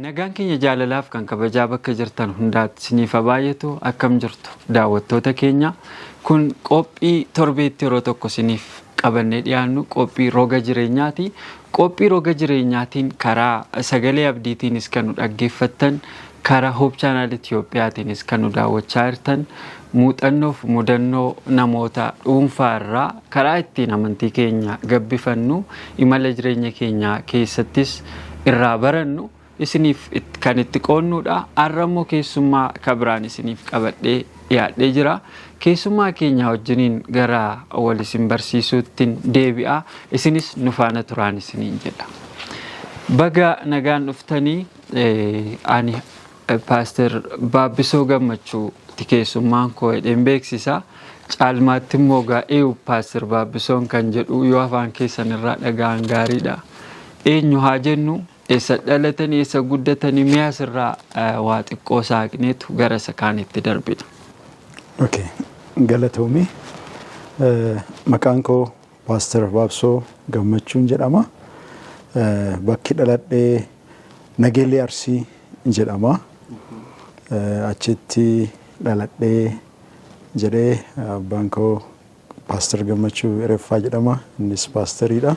Nagaan keenya jaalalaaf kan kabajaa bakka jirtan hundaatti isiniif baay'atu akkam jirtu daawwattoota keenya kun qophii torbeetti yeroo tokko isiniif qabannee dhiyaannu qophii roga jireenyaati. Qophii roga jireenyaatiin karaa sagalee abdiitiinis kan nu dhaggeeffattan karaa Hope Channel Itoophiyaatiinis kan nu daawwachaa jirtan muuxannoof mudannoo namoota dhuunfaarraa karaa ittiin amantii keenya gabbifannu imala jireenya keenya keessattis irraa barannu isiniif kan itti qoonnuudha. Arrammoo keessummaa kabiraan isiniif qabadhee dhiyaadhee jira. Keessummaa keenya wajjiniin gara wal isin barsiisuuttiin deebi'a. Isinis nu faana turaan isiniin jedha. Baga nagaan dhuftanii ani Paaster Baabbisoo Gammachuuti keessummaan koo jedheen beeksisa. Caalmaatti immoo gaa'eewu Paaster Baabbisoon kan jedhu yoo afaan keessan irraa dhaga'an gaariidha. Eenyu haa jennu? Eessa dhalatanii eessa guddatanii mi'a sirraa waa xiqqoo saaqneetu gara isa kaanitti darbina. Okay. Galatoomii maqaan koo Paaster Baabsoo Gammachuun jedhama. Bakki dhaladhee Nageellee Arsii jedhama. Achitti dhaladhee jedhee abbaan koo Paaster Gammachuu Ereffaa jedhama. Innis paasteriidha.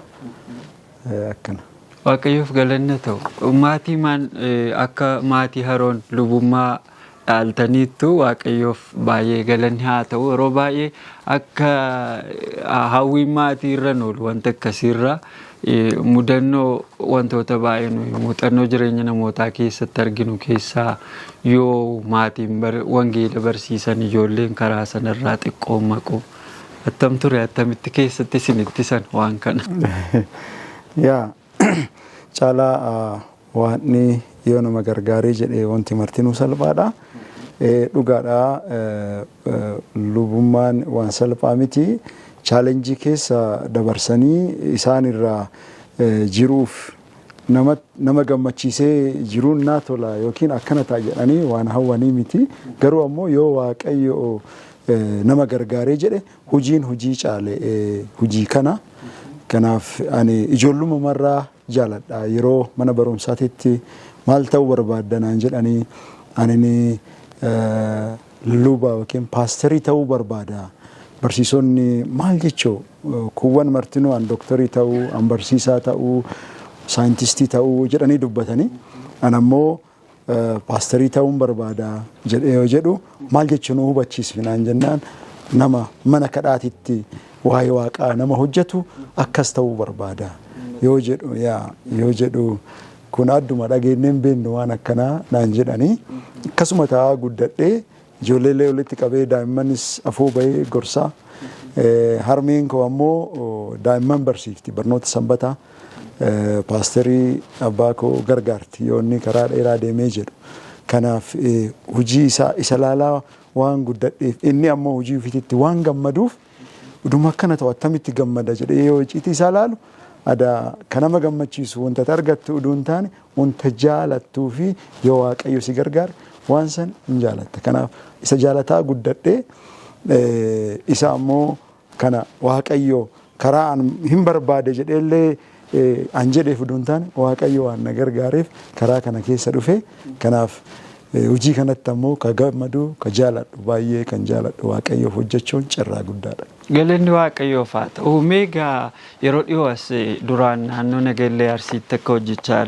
Akkana. Waaqayyoof galanna ta'u. Maatii maan akka maatii Haroon lubummaa dhaaltaniittu Waaqayyoof baay'ee galanni haa ta'u. Yeroo baay'ee akka hawwiin maatii irra oolu wanta akkasiirra mudannoo wantoota baay'ee muuxannoo jireenya namootaa keessatti arginu keessaa yoo maatiin wangeela barsiisan ijoolleen karaa sanarraa xiqqoo maqu attam ture attamitti keessatti isinitti san waan kana. Yaa caalaa waanni yoo nama gargaarii jedhee wanti martinuu salphaadha. Dhugaadha lubummaan waan salphaa miti. Chaalenjii keessa dabarsanii isaan irraa jiruuf nama gammachiisee jiruun naa tola yookiin akkana ta'a jedhanii waan hawwanii miti. Garuu ammoo yoo Waaqayyo nama gargaaree jedhe hojiin hojii caale hojii kana. Kanaaf ani ijoolluma marraa jaaladha. Yeroo mana barumsaatitti maal ta'uu barbaaddanaan jedhanii ani luba yookiin paasterii ta'uu barbaada. Barsiisonni maal jechuu kuuwwan martinuu an dooktarii ta'uu, an barsiisaa ta'uu, saayintistii ta'uu jedhanii dubbatanii. An ammoo paasterii ta'uun barbaada jedhee yoo jedhu maal jechuun hubachiisfinaan jennaan nama mana kadhaatitti waa'ee Waaqaa nama hojjetu akkas ta'uu barbaada yoo jedhu kun adduma dhageenyeen beennu waan akkanaa naan jedhanii akkasuma ta'aa guddadhee ijoollee walitti qabee daa'immanis afoo bahee gorsaa harmeen koo ammoo daa'imman barsiifti barnoota sanbataa paasterii abbaa koo gargaarti yoo inni karaa dheeraa deemee jedhu. Kanaaf hojii isa laalaa waan guddadheef inni ammoo hojii ofiitti waan gammaduuf dhuma akkana ta'u attamitti gammada jedhee yoo icciitii isaa laalu kan nama gammachiisu wanta argattu uduun taane wanta jaalattuu fi yoo Waaqayyo si gargaare waan san hin jaalatta. Kanaaf isa jaalataa guddadhee isa ammoo kana Waaqayyo karaa an hin barbaade jedheellee an jedheef uduun taane Waaqayyo waan na gargaareef karaa kana keessa dhufe. Kanaaf hojii kanatti ammoo ka gammadu ka jaaladhu baay'ee kan jaaladhu Waaqayyoof hojjechuun carraa guddaadha. Galanni Waaqayyoof haa ta'u. Meegaa yeroo dhiyoo as duraan naannoo Nageellee Arsiitti akka hojjechaa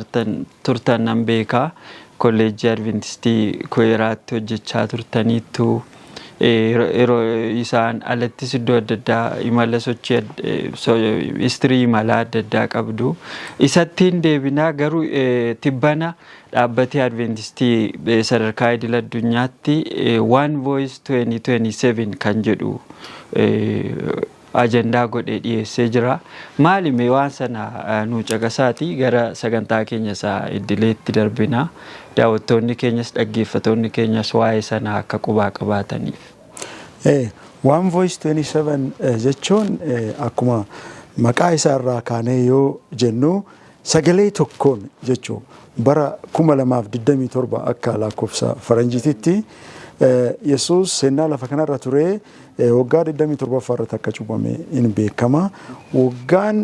turtan nan beekaa. Kolleejjii Adventistii Koyiraatti hojjechaa turtaniittu yeroo isaan alattis iddoo adda addaa imala sochii istirii imala adda addaa qabdu. Isattiin deebinaa garuu tibbana dhaabbatee Adventistii sadarkaa idil addunyaatti One Voice 2027 kan jedhu ajandaa godhee dhiyeessee jira. Maalime waan sana nu caqasaati gara sagantaa keenya isaa idileetti darbina. Daawwattoonni keenyas dhaggeeffattoonni keenyas waa'ee sana akka qubaa qabaataniif. One Voice 27 jechuun akkuma maqaa isaa irraa kaanee yoo jennu sagalee tokkoon jechuun bara 2027 akka lakkoofsa faranjiititti Yesuus seenaa lafa kanarra ture waggaa 27 irratti akka cuuphame in beekama. Waggaan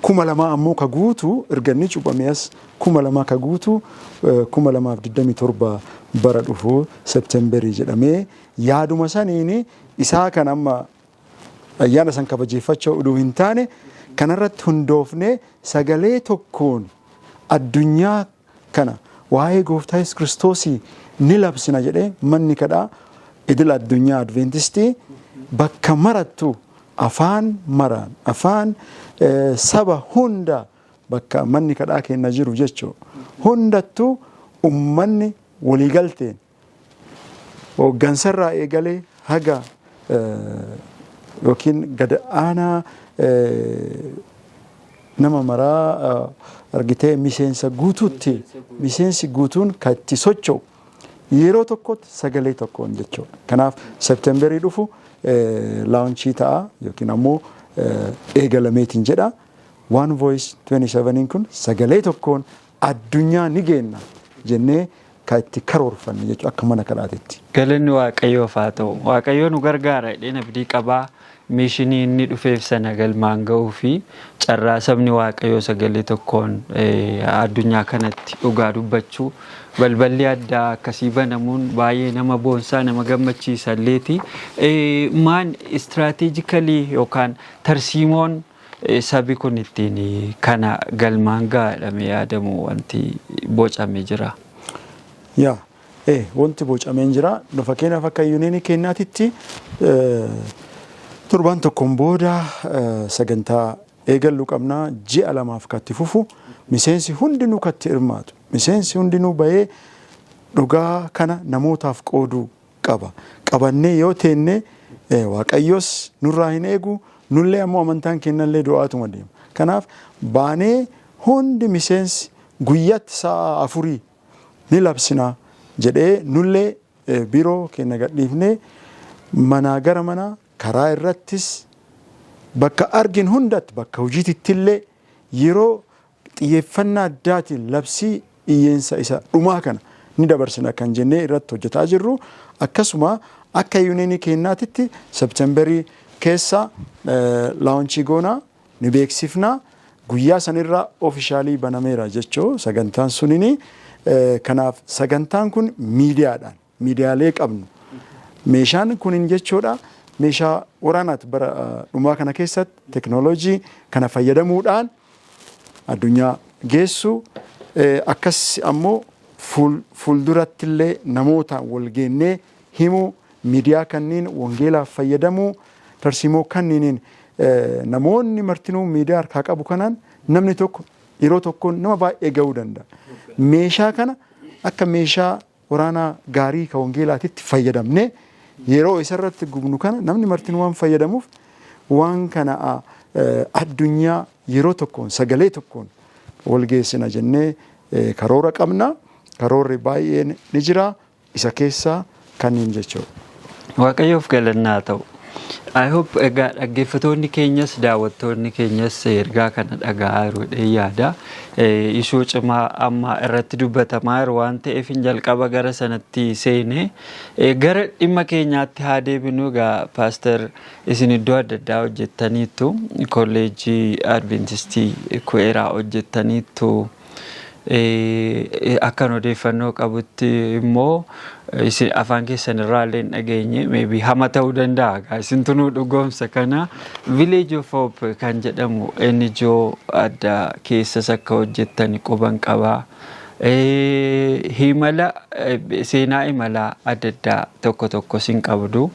2000 ammoo ka guutu erga inni cuuphame as 2000 ka guutu 2027 bara dhufu Septemberii jedhamee yaaduma saniini isaa kan amma ayyaana san kabajeeffachuu uduu hin taane kanarratti hundoofne sagalee tokkoon addunyaa kana waa'ee gooftaa Yesuus Kiristoosii ni labsina jedhee manni kadhaa idil addunyaa Adventistii bakka marattu afaan maraan afaan saba hunda bakka manni kadhaa kenna jiru jechuudha. Hundattuu ummanni waliigalteen hooggansarraa eegalee haga yookiin gad aanaa nama maraa argitee miseensa guutuutti miseensi guutuun kan itti socho'u yeroo tokkotti sagalee tokkoon jechuudha. Kanaaf Septemberii dhufu launchii ta'a yookiin ammoo eegalameetiin jedha. One Voice 27 kun sagalee tokkoon addunyaa ni geenna jennee kan itti karoorfanne jechuudha akka mana kadhaatitti. Galanni Waaqayyoof haa ta'u. Waaqayyoo nu gargaara jedheen abdii qabaa. Mishinii inni dhufeef sana galmaan ga'uu fi carraa sabni Waaqayyoo sagalee tokkoon addunyaa kanatti dhugaa dubbachuu balballi addaa akkasii banamuun baay'ee nama boonsaa nama gammachiisa illeeti. Maan istiraatiijikalii yookaan tarsiimoon sabi kun ittiin kana galmaan gaadhame yaadamu wanti bocame jira. Yaa wanti bocameen jira. Fakkeenyaaf akka yuuniinii kennaatitti torban tokkoon booda sagantaa eegallu qabnaa ji'a lamaaf katti fufu miseensi hundinuu katti hirmaatu miseensi hundinuu bahee dhugaa kana namootaaf qooduu qaba qabannee yoo teenne Waaqayyos nurraa hin eegu nullee ammoo amantaan kennallee du'aatuma deema. Kanaaf baanee hundi miseensi guyyaatti sa'a 4 ni labsina jedhee nullee biroo kenna gadhiifnee manaa gara manaa karaa irrattis bakka argin hundatti bakka hojiittillee yeroo xiyyeeffannaa addaatiin labsii iyyeensa isa dhumaa kana ni dabarsina kan jennee irratti hojjetaa jirru. Akkasuma akka yuuniinii kennaatitti Septemberii keessa launchii goonaa ni beeksifnaa guyyaa sanirraa ofishaalii banameera jechuu sagantaan sunini. Kanaaf sagantaan kun miidiyaadhaan miidiyaalee qabnu meeshaan kunin jechuudha. Meeshaa waraanaati bara dhumaa kana keessatti teknooloojii kana fayyadamuudhaan addunyaa geessu akkas ammoo fuuldurattillee namoota walgeennee himuu miidiyaa kanniin wangeelaaf fayyadamuu tarsiimoo kanniiniin namoonni martinuu miidiyaa harkaa qabu kanaan namni tokko yeroo tokkoon nama baay'ee ga'uu danda'a. Meeshaa kana akka meeshaa waraanaa gaarii ka wangeelaatitti fayyadamne yeroo isarratti gubnu kana namni martinuu waan fayyadamuuf waan kana addunyaa yeroo tokkoon sagalee tokkoon walgeessina jennee karoora qabna. Karoorri baay'een ni jira isa keessaa kanniin jechuudha. Waaqayyoof galannaa ta'u. I hope egaa dhaggeeffatoonni keenyas daawwattoonni keenyas ergaa kana dhaga'aa jiru yaada. Ishuu cimaa amma irratti dubbatamaa jiru waan ta'eef jalqaba gara sanatti seene gara dhimma keenyaatti haa deebinu. Egaa paaster isin iddoo adda addaa hojjettaniittu kolleejjii Adventistii Kuweeraa hojjettaniittu akkan odeeffannoo qabutti immoo isin afaan keessan irraa illee dhageenye maybe hama ta'uu danda'a. Isin tunuu dhugoomsa kana Village of Hope kan jedhamu NGO adda keessas akka hojjettani quban qabaa. Himala seenaa imalaa adda addaa tokko tokko sin qabdu.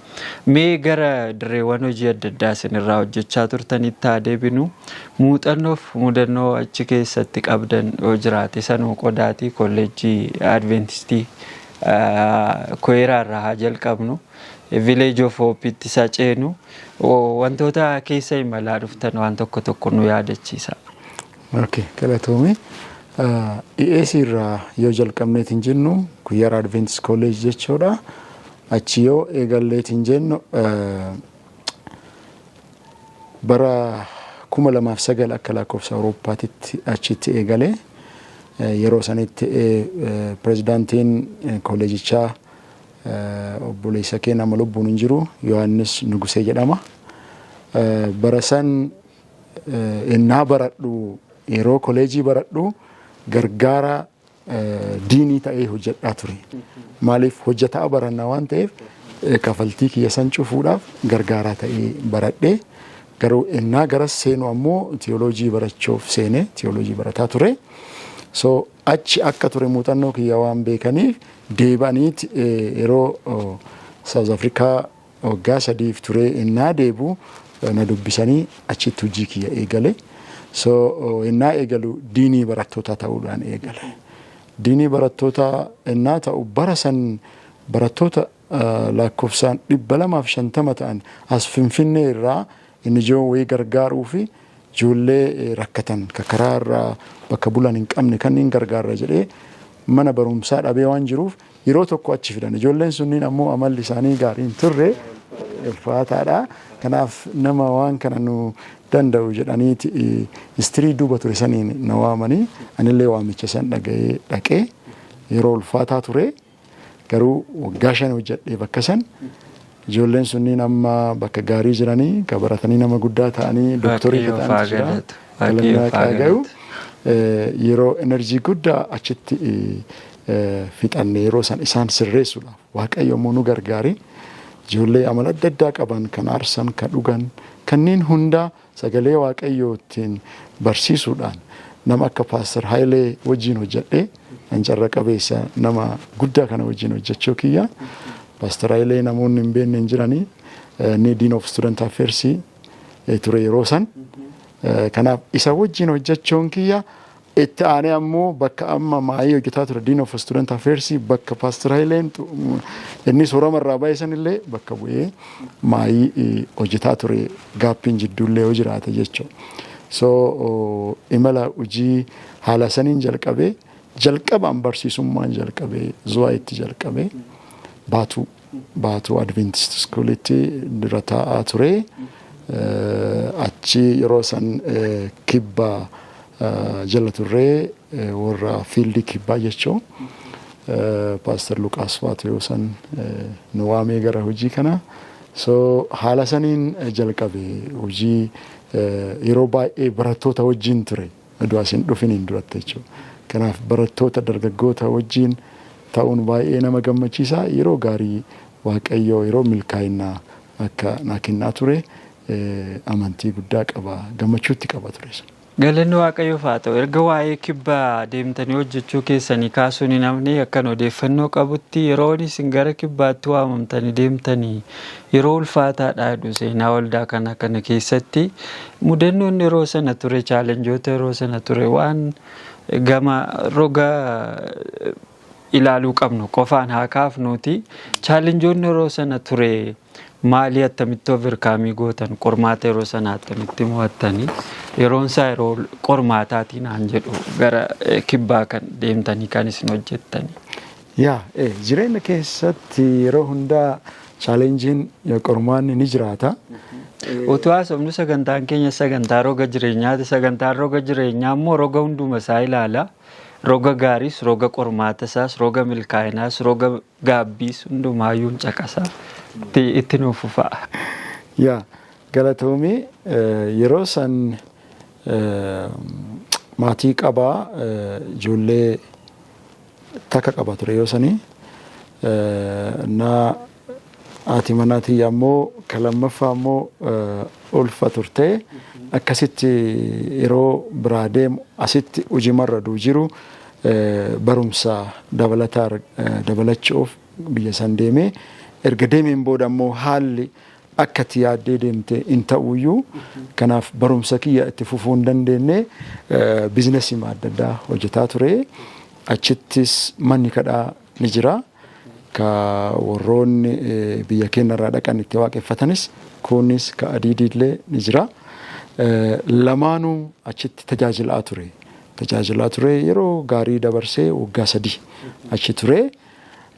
Mee gara direewwan hojii adda addaa isin irraa hojjechaa turtanitti haa deebinu. Muuxannoof mudannoo achi keessatti qabdan yoo jiraate sanuu qodaatii kolleejjii Adventistii Kuweeraa irraa haa jalqabnu. Village of Hope itti isa ceenu wantoota keessa imalaa dhuftan waan tokko tokko nu yaadachiisa. Okay, galatoomii. EAC irraa yoo jalqabneetiin jennu Kuweeraa Adventist College jechuudha. Achi yoo eegalleetiin jennu bara kuma lamaaf sagal akka lakkoofsa Awurooppaatitti achitti eegalee yeroo sanitti pirezidaantiin kolleejichaa obboleessa kee nama lubbuun hin jiru Yohaannis Nugusee jedhama. Bara san innaa baradhu yeroo kolleejii baradhu gargaara diinii ta'ee hojjedhaa ture. Maaliif hojjetaa barannaa waan ta'eef kafaltii kiyya san cufuudhaaf gargaaraa ta'ee baradhee garuu innaa garas seenu ammoo tiyooloojii barachuuf seene tiyooloojii barataa ture. So achi akka ture muuxannoo kiyya waan beekaniif deebaniit yeroo South Africa waggaa 3 ture innaa deebu na dubbisanii achitti hojii kiyya eegale. So innaa eegalu diinii barattoota ta'uudhaan eegale. Diinii barattoota innaa ta'u bara san barattoota lakkoofsaan 250 ta'an as Finfinnee irraa inni ijoon wayii gargaaruu fi ijoollee rakkatan karaa irraa bakka bulan hin qabne kanneen gargaarra jedhee mana barumsaa dhabee waan jiruuf yeroo tokko achi fidan. Ijoolleen sunniin ammoo amalli isaanii gaarii hin turre ulfaataadha. Kanaaf nama waan kana nu danda'u jedhaniiti istirii duuba ture saniin na waamanii anillee waamicha san dhaga'ee dhaqee yeroo ulfaataa ture. Garuu waggaa 5 hojjedhee bakka san ijoolleen sunniin amma bakka gaarii jiranii baratanii nama guddaa ta'anii doktorii ta'anii jira. Yeroo enerjii guddaa achitti fixanne yeroo san isaan sirreessuudhaaf Waaqayyo immoo nu gargaari. Ijoollee amala adda addaa qaban kan aarsan kan dhugan kanneen hundaa sagalee Waaqayyootiin barsiisuudhaan nama akka Paaster Hayilee wajjin hojjedhee an carra qabeessa nama guddaa kana wajjin hojjechuu kiyya. Paaster Hayilee namoonni hin beekne hin jiranii ni Dean of Student Affairs ture yeroo san. Kanaaf isa wajjin hojjechuun kiyya itti aanee ammoo bakka amma maayii hojjetaa ture Dean of Student Affairs bakka Paaster Hayileen inni soorama irraa baay'ee sanillee bakka bu'ee maayii hojjetaa ture gaappiin jidduullee yoo jiraate jechuudha. So imala hojii haala saniin jalqabee jalqabaan barsiisummaan jalqabee zuwaa itti jalqabee baatuu Adventist Schoolitti dura taa'aa ture. Achi yeroo san kibba jala turree warra fiildii kibbaa jechuun Paaster Luqaas Faatu yoo san nu waamee gara hojii kana. So haala saniin jalqabee hojii yeroo baay'ee barattoota wajjin ture aduu asin dhufiniin duratti jechuudha. Kanaaf barattoota dargaggoota wajjin ta'uun baay'ee nama gammachiisa. Yeroo gaarii Waaqayyoo yeroo milkaa'inaa akka naa kennaa ture amantii guddaa qaba gammachuutti qaba ture. Galanni Waaqayyoof haa ta'u. Erga waa'ee kibbaa deemtanii hojjechuu keessanii kaasuun namni akkan odeeffannoo qabutti yeroo isin gara kibbaatti waamamtanii deemtanii yeroo ulfaataadhaa jedhu seenaa waldaa kana keessatti mudannoon yeroo sana ture chaalenjoota yeroo sana ture waan gama roga ilaaluu qabnu qofaan haa kaafnuuti. Chaalenjoonni yeroo sana ture maali attamitti overkaamii gootan qormaata yeroo sana attamitti mo'attanii yeroon isaa yeroo qormaataatiin aan jedhu gara kibbaa kan deemtanii kan isin hojjettanii. Jireenya keessatti yeroo hundaa chaalenjiin qormaanni ni jiraata. Utuu haasofnu sagantaan keenya sagantaa roga jireenyaati. Sagantaan roga jireenyaa immoo roga hunduma isaa ilaala. Roga gaariis, roga qormaata isaas, roga milkaa'inaas, roga gaabbiis hundumaayyuun caqasa. Itti nuuf fa'a. Galatoomii yeroo san maatii qabaa ijoollee takka qaba ture yoo sanii na haati manaatii ammoo kan lammaffaa ammoo ulfa turte akkasitti yeroo biraa deemu asitti hojiimarra jiru barumsa dabalachuuf biyya san deemee erga deemeen booda ammoo haalli akka itti yaaddee deemte hin ta'uyyuu kanaaf barumsa kiyya itti fufuu hin dandeenye biizinasii adda addaa hojjetaa ture. Achittis manni kadhaa ni jira. Ka warroonni biyya keenyarraa dhaqan itti waaqeffatanis kunis ka adiidiillee ni jira. Lamaanuu achitti tajaajilaa ture yeroo gaarii dabarsee waggaa 3 achi ture.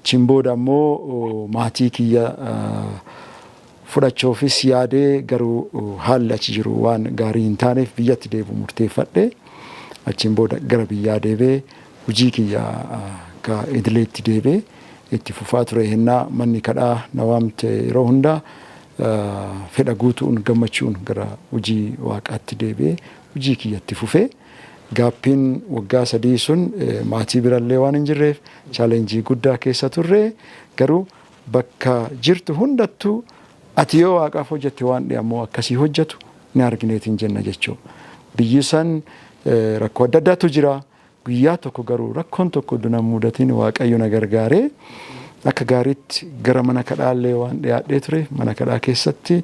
Achiin booda ammoo maatii kiyya fudhachuufis yaadee garuu haalli achi jiru waan gaarii hin taaneef biyyatti deebi'u murteeffadhe achiin booda gara biyyaa deebee hojii kiyya ka idileetti deebee itti fufaa ture hennaa manni kadhaa na waamte yeroo hundaa fedha guutuun gammachuun gara hojii waaqaatti deebee hojii kiyyatti fufee gaappiin waggaa 3 sun maatii birallee waan hin jirreef chaalenjii guddaa keessa turre garuu bakka jirtu hundattuu ati yoo waaqaaf hojjette waan ammoo akkasii hojjetu ni argineetiin jenna jechuu biyyi san rakkoo adda addaatu jira guyyaa tokko garuu rakkoon tokko dunan mudatiin waaqayyo na gargaaree akka gaariitti gara mana kadhaallee waan dhiyaadhee ture mana kadhaa keessatti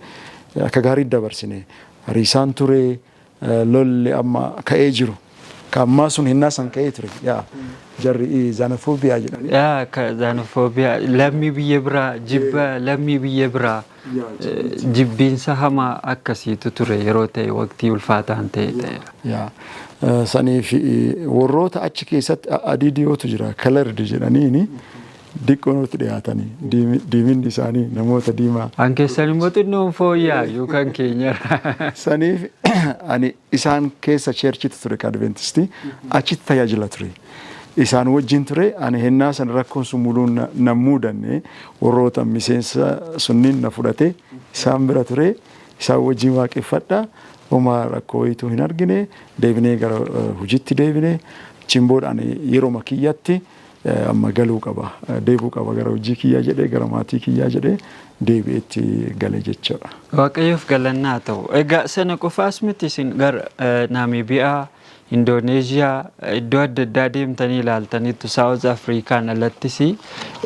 akka gaariitti dabarsine hariisaan ture lolli amma ka'ee jiru kamma sun hinna san ka'ee ture yaa jarri xenophobia jedhani yaa ka xenophobia lammi biyya bira jibba lammi biyya bira jibbiinsa hama akkasiitu ture yeroo ta'e waqtii ulfaataan ta'e yaa saniif warroota achi keessatti adiidiyootu jira kalardi jedhaniini diqqoonutti dhiyaatanii diiminni isaanii namoota diimaa hankeessan immoo xinnoon fooyyaa yookaan keenya saniif ani isaan keessa cheerchitti ture kadventisti achitti tajaajila ture isaan wajjin ture ani hennaa san rakkoon sun muluun na muudanne warroota miseensa sunniin na fudhate isaan bira ture isaan wajjin waaqeffadha homa rakkoo wayituu hin argine deebinee gara hojiitti deebine chimboodhaan yeroo makiyyatti amma galuu qaba deebuu qaba gara hojii kiyyaa jedhee gara maatii kiyyaa jedhee deebi'eetti galee jechuudha. Waaqayyoof galannaa ta'u. Egaa sana qofaas miti isin gara Naamiibiyaa, Indooneeziyaa iddoo adda addaa deemtanii ilaaltaniitu Saawuz Afrikaan alattis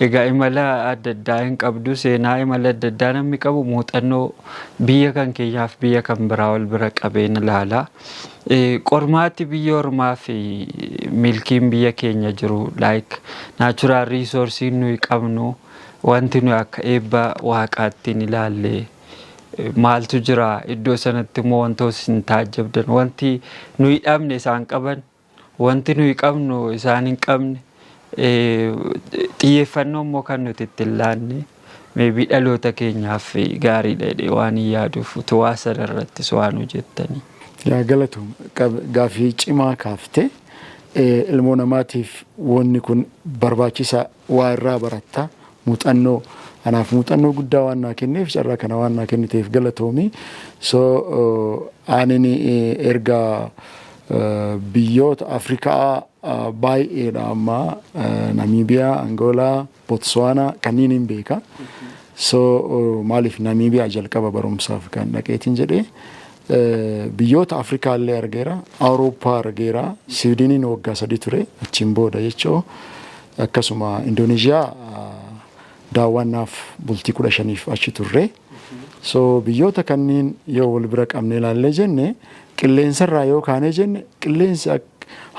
egaa imala adda addaa hin qabdu seenaa imala adda addaa namni qabu muuxannoo biyya kan keenyaaf biyya kan biraa wal bira qabeen ilaala. Qormaatti biyya ormaa fi milkiin biyya keenya jiru like natural resources nuyi qabnu wanti nuyi akka eebba waaqaattiin ilaalle maaltu jira iddoo sanatti immoo wantoota isin taajjabdan wanti nuyi dhabne isaan qaban wanti nuyi qabnu isaan hin qabne xiyyeeffannoo immoo kan nuti itti laanne maybe dhaloota keenyaaf gaariidha jedhee waan hin yaaduuf utuu sanarrattis waan hojjettanii. Yaa galatu gaafii cimaa kaaftee ilmoo namaatiif wanni kun barbaachisaa waa irraa baratta muuxannoo anaaf muuxannoo guddaa waan naa kenneef carraa kana waan naa kenniteef galatoomi so aanini erga biyyoota Afrikaa baay'eedha amma Namiibiyaa, Angoolaa, Botswana kanneen hin beeka so maaliif Namiibiyaa jalqaba barumsaaf kan dhaqeetiin jedhee biyyoota Afrikaa illee argeera, Awurooppaa argeera, Siwiidiniin waggaa 3 ture achiin booda jechoo akkasuma Indooneeziyaa daawwannaaf bultii 15 achi turre. So biyyoota kanneen yoo wal bira qabne ilaalle jenne qilleensarraa yoo kaane jenne qilleensi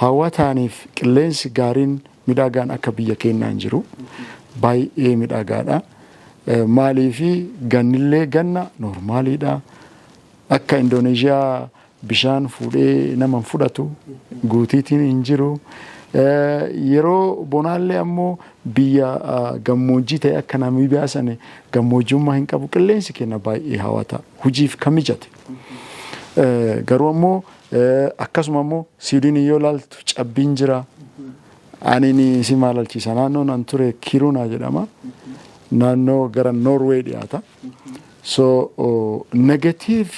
hawwataaniif qilleensi gaariin midhagaan akka biyya keenyaan jiru baay'ee midhagaadha. Maaliifi gannillee ganna normaaliidha. Akka Indooneeziyaa bishaan fuudhee nama fudhatu guutiitiin hin jiru. Yeroo bonaallee ammoo biyya gammoojjii ta'e akka Namiibiyaa sana gammoojjummaa hin qabu qilleensi kenna baay'ee hawwata hojiif kan mijate. Garuu ammoo akkasuma ammoo Siwiidin yoo ilaaltu cabbiin jira. Ani si maalalchiisa naannoo nan ture Kiruna jedhama. Naannoo gara Norway dhiyaata. So negative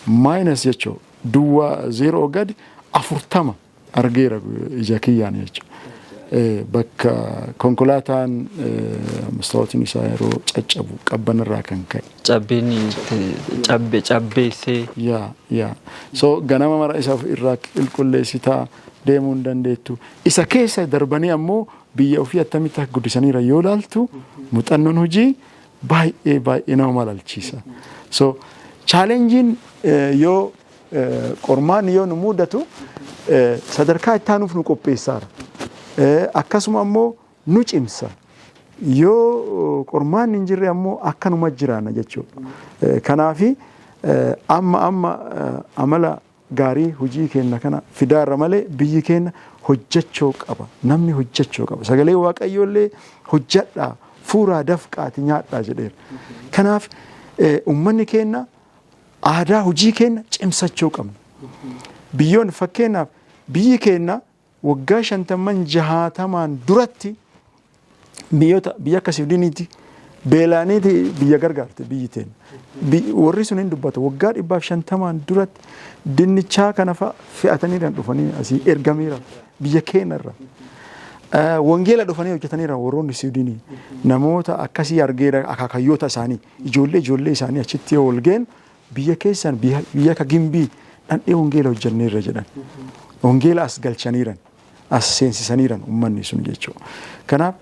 minus jechuun duwwaa 0 gadi 40 argeera ija kiyyaan jechuudha. Bakka konkolaataan mustawaatiin isaa yeroo caccabu qabbanirraa kan ka'e. Cabbeessee. Yaa. So ganama mara isaa irraa qulqulleessitaa deemuu hin dandeettu. Isa keessa darbanii ammoo biyya ofii attamitti akka guddisaniira yoo ilaaltu muuxannoon hojii baay'ee nama malalchiisa. So chaalenjiin yoo qormaan yoo nu mudatu sadarkaa ittaanuuf nu qopheessaara. Akkasuma ammoo nu cimsa. Yoo qormaan hin jirre ammoo akkanuma jiraana jechuudha. Kanaafi amma amala gaarii hojii keenya kana fidaarra malee biyyi keenya hojjechuu qaba. Namni hojjechuu qaba. Sagalee Waaqayyoollee hojjedhaa fuuraa dafqaati nyaadhaa jedheera. Kanaaf Uummanni keenya aadaa hojii keenya cimsachuu qabna. Biyyoon fakkeenyaaf biyyi keenya waggaa 50-60 duratti biyya akka Siwiidiniiti beelaaniiti biyya gargaarte biyyi teenya. Warri sun hin dubbatu waggaa 150 duratti dinnichaa kana fe'ataniidhaan dhufanii asii ergameera biyya keenyarra. Wangeela dhufanii hojjetaniira warroonni Siwiidinii namoota akkasii argeera akaakayyoota isaanii ijoollee isaanii achitti ol geenu biyya keessan biyya akka gimbii dhandhee wangeela hojjenneerra jedhan. Wangeela as galchaniiran as seensisaniiran uummanni sun jechuudha. Kanaaf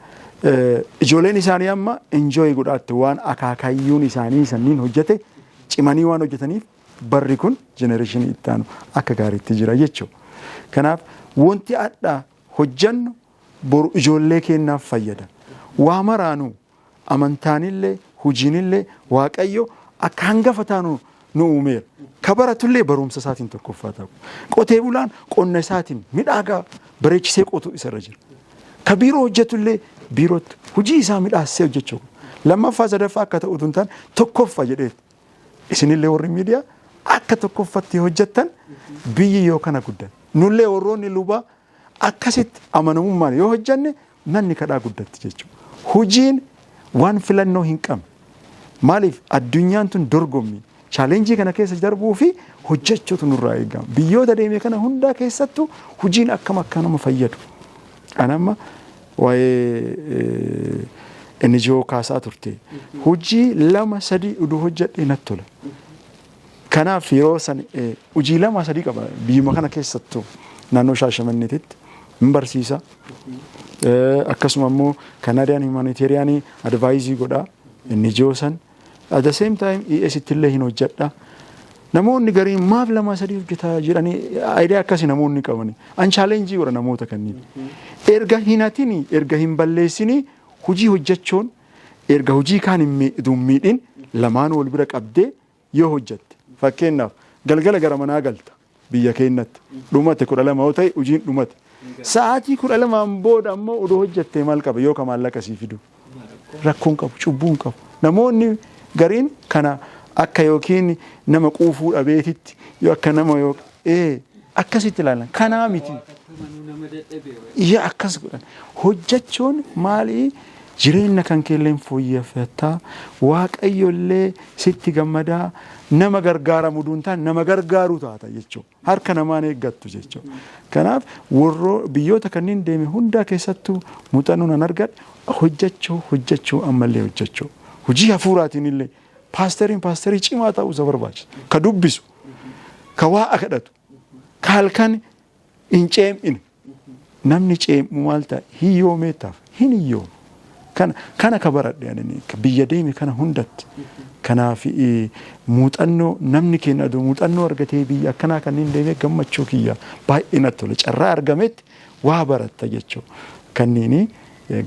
ijoolleen isaanii amma enjoy godhaatti waan akaakayyuun isaanii sanniin hojjete cimanii waan hojjetaniif barri kun jenereeshinii itti aanu akka gaariitti jira jechuudha. Kanaaf wanti addaa hojjannu boru ijoollee keenyaaf fayyada. Waa maraanu amantaanillee hojiinillee Waaqayyo akka hangafa taanu nu uumeera. Ka baratullee barumsa isaatiin tokkoffaa ta'u. Qotee bulaan qonna isaatiin midhaagaa bareechisee qotuu isarra jira. Ka biiroo hojjetullee biirootti hojii isaa midhaassee hojjechuu. Lammaffaa sadaffaa akka ta'u tun taane tokkoffaa jedhee isinillee warri miidiyaa akka tokkoffatti hojjettan biyyi yoo kana guddan. Nullee warroonni lubaa akkasitti amanamummaan yoo hojjanne manni kadhaa guddatti jechuudha. Hojiin waan filannoo hin qabne. Maaliif addunyaan tun dorgommii chaalenjii kana keessa darbuu fi hojjechuutu nurraa eegama. Biyyoota deemee kana hundaa keessattuu hojiin akkam akka nama fayyadu. Anamma waa'ee NGO kaasaa turte. Hojii 2-3 uduu hojjedhee natti tola. Kanaaf yeroo san hojii 2-3 qaba biyyuma kana keessattuu naannoo Shaashamanneetitti hin barsiisa. Akkasuma immoo Canadian Humanitarian Advice godhaa NGO san. At the same time ES illee hin hojjedha. Namoonni gariin maaf 2-3 hojjetaa jiranii idea akkasii namoonni qabani. An challenge godha namoota kanniin. Erga hin hatini erga hin balleessini hojii hojjechuun erga hojii kaan hin miidhin lamaan wal bira qabdee yoo hojjette. Fakkeenyaaf galgala gara manaa galta biyya keenyatti dhumate 12 yoo ta'e hojiin dhumate. Sa'aatii 12 booda ammoo odoo hojjettee maal qaba yoo ka maallaqa sii fidu. Rakkoon qabu cubbuun qabu. Namoonni gariin kana akka yookiin nama quufuu dhabeetitti yoo akka nama yoo akkasitti ilaalan kanaa miti. Yaa akkas godhan hojjechuun maali jireenya kan keelleen fooyyeffataa Waaqayyollee sitti gammadaa nama gargaaramu duuntaan nama gargaaru taata jechuudha. Harka namaan eeggattu jechuudha. Kanaaf warroo biyyoota kanneen deeme hundaa keessattuu muuxannoon an argadhe hojjechuu ammallee hojjechuu. Hojii hafuuraatiin illee paasterii cimaa ta'uu isa barbaachisa. Ka dubbisu, ka waa kadhatu, ka halkan hin ceem'ine. Namni ceem'u maal ta'a hiyyoomeetaaf hin hiyyoome. Kana ka baradhe biyya deeme kana hundatti. Kanaaf muuxannoo namni keenya aduu muuxannoo argatee biyya akkanaa kanneen deemee gammachuu kiyya baay'ee natti tola. Carraa argametti waa baratta jechuudha. Kanneen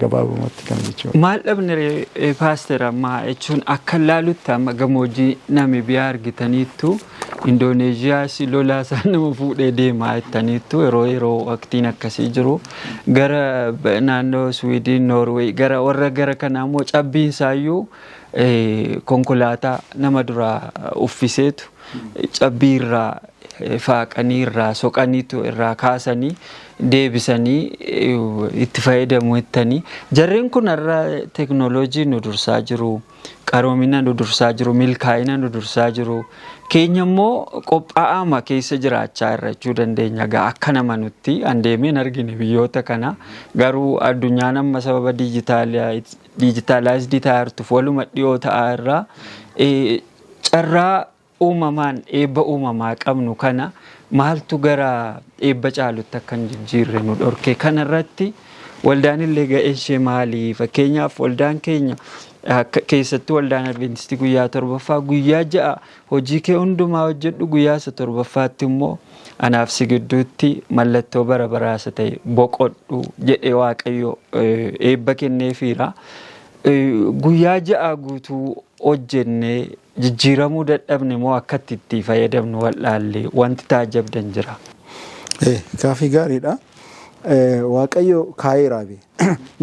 gabaabumatti kana jechuudha. Maal dhabne paaster ammaa jechuun akka laalutti amma gammoojjii Namibiyaa argitaniittu Indooneeziyaa lolaa isaan nama fuudhee deemaa jettaniittu yeroo waqtiin akkasii jiru gara naannoo Siwiidin Noorweey warra gara kanaa immoo cabbiinsaayyuu konkolaataa nama duraa uffiseetu cabbii irraa faaqanii irraa soqaniitu irraa kaasanii deebisanii itti fayyadamu jettanii jarreen kun irraa teknooloojii nu dursaa jiru qaroomina nu dursaa jiru milkaa'ina nu dursaa jiru keenya immoo qophaa'ama keessa jiraachaa irrachuu dandeenya gaa akka nama nutti andeemeen argine biyyoota kana garuu addunyaan amma sababa diijitaalaayizidii taa'artuuf waluma dhiyoo ta'aa irraa carraa uumamaan eebba uumamaa qabnu kana maaltu gara eebba caalutti akkan jijjiirre nu dhorke kanarratti waldaan illee ga'ee ishee maalii fakkeenyaaf waldaan keenya keessatti waldaan Adventistii guyyaa 7ffaa guyyaa 6 hojii kee hundumaa hojjedhu guyyaa 7ffaatti immoo anaaf si gidduutti mallattoo bara baraasa ta'e boqodhu jedhee Waaqayyo eebba kenneefiira guyyaa 6 guutuu hojjennee jijjiiramuu dadhabne moo akkatti itti fayyadamnu wal'aallee wanti taajabdan jira. Kaafii gaariidha. Waaqayyo kaa'ee raabe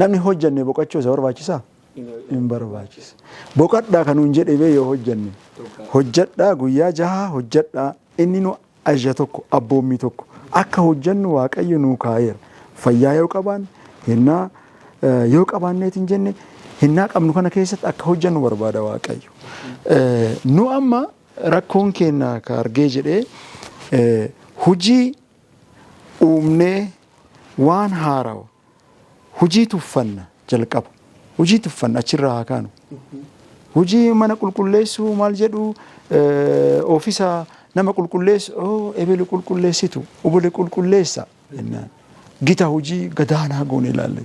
namni hojjenne boqochuu isa barbaachisaa hin barbaachisu. Boqadhaa kanuun jedhee yoo hojjenne hojjadhaa guyyaa 6 hojjadhaa inni nu ajaja tokko abboommii tokko akka hojjennu Waaqayyo nuu kaa'eera. Fayyaa yoo qabaan hinnaa yoo qabaanneet hin jenne hinnaa qabnu kana keessatti akka hojjennu barbaada Waaqayyo. Nu amma rakkoon keenya ka argee jedhee hujii uumnee waan haarawa hujii tuffanna jalqaba hujii tuffanna achirraa haa kaanu hujii mana qulqulleessuu maal jedhu oofisa nama qulqulleessu ebele qulqulleessitu obole qulqulleessa jennaan gita hujii gadaanaa goone ilaalle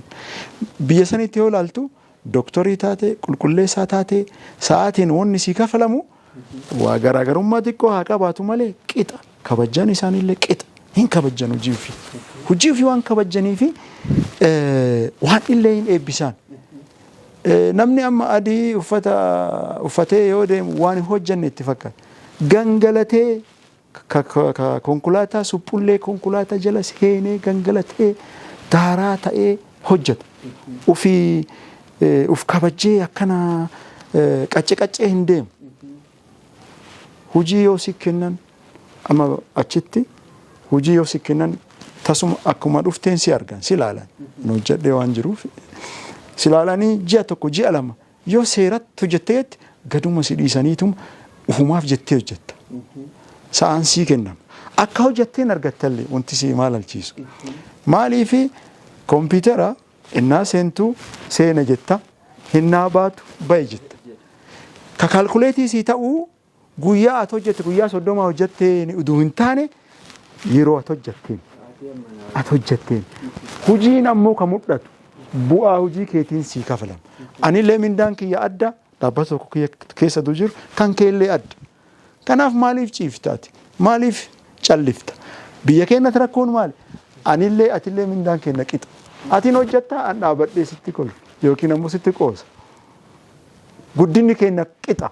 biyya sanitti yoo ilaaltu doktorii taate qulqulleessaa taate sa'aatiin wanni sii kafalamu waa garaagarummaa xiqqoo haa qabaatu malee qixa kabajjan isaaniillee qixa hin kabajjan hujii fi waan kabajjanii fi waan illee hin eebbisaan. Namni amma adii uffatee yoo deemu waan hin hojjanne itti fakkaata. Gangalatee konkolaataa suphullee konkolaataa jala seenee gangalatee daaraa ta'ee hojjeta. Uf kabajjee akkana qaccee hin deemu. Hujii yoo si kennan amma achitti hujii yoo si kennan tasuma akkuma dhufteen si argan si ilaalan nu hojjedhee waan jiruuf si ilaalanii ji'a tokko ji'a lama yoo seeratti hojjetteetti gaduma si dhiisaniitum ufumaaf jettee hojjetta. Sa'aan sii kennama. Akka hojjetteen argattallee wanti si maalalchiisu. Maaliifi kompiitara innaa seentuu seena jetta hinnaa baatu bahe jetta. Ka kaalkuleetii sii ta'uu guyyaa ati hojjette guyyaa 30 hojjettee uduu hin taane yeroo ati hojjetteen hujiin ammoo ka mul'atu bu'aa hujii keetiin sii kafalama. Anillee mindaan kiyya adda dhaabbata tokko keessatu jiru kan keellee adda. Kanaaf maaliif ciiftaati? Maaliif callifta? Biyya keenyatti rakkoon maali? Anillee atillee mindaan keenya qixa. Atiin hojjettaa an dhaabadhee sitti kolfa yookiin ammoo sitti qoosa. Guddinni keenya qixa.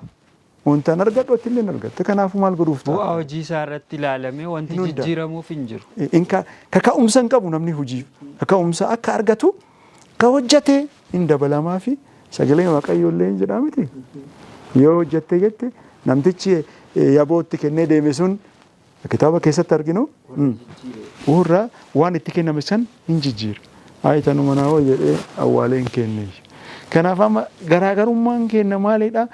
Wantaan argadhu atillee argatte. Kanaaf maal godhuuf ta'a? Bu'aa hojii isaa irratti ilaalamee wanti jijjiiramuuf hin jiru. Kaka'umsa hin qabu namni hojii. Kaka'umsa akka argatu ka hojjete hin dabalamaa fi sagalee Waaqayyoollee hin jedhaa miti. Yoo hojjette jette namtichi yabootti kennee deeme sun kitaaba keessatti arginu urraa waan itti kenname san hin jijjiira. Aayitanu manaa hoo jedhee awwaalee hin kenne. Kanaaf amma garaagarummaan keenya maalidha?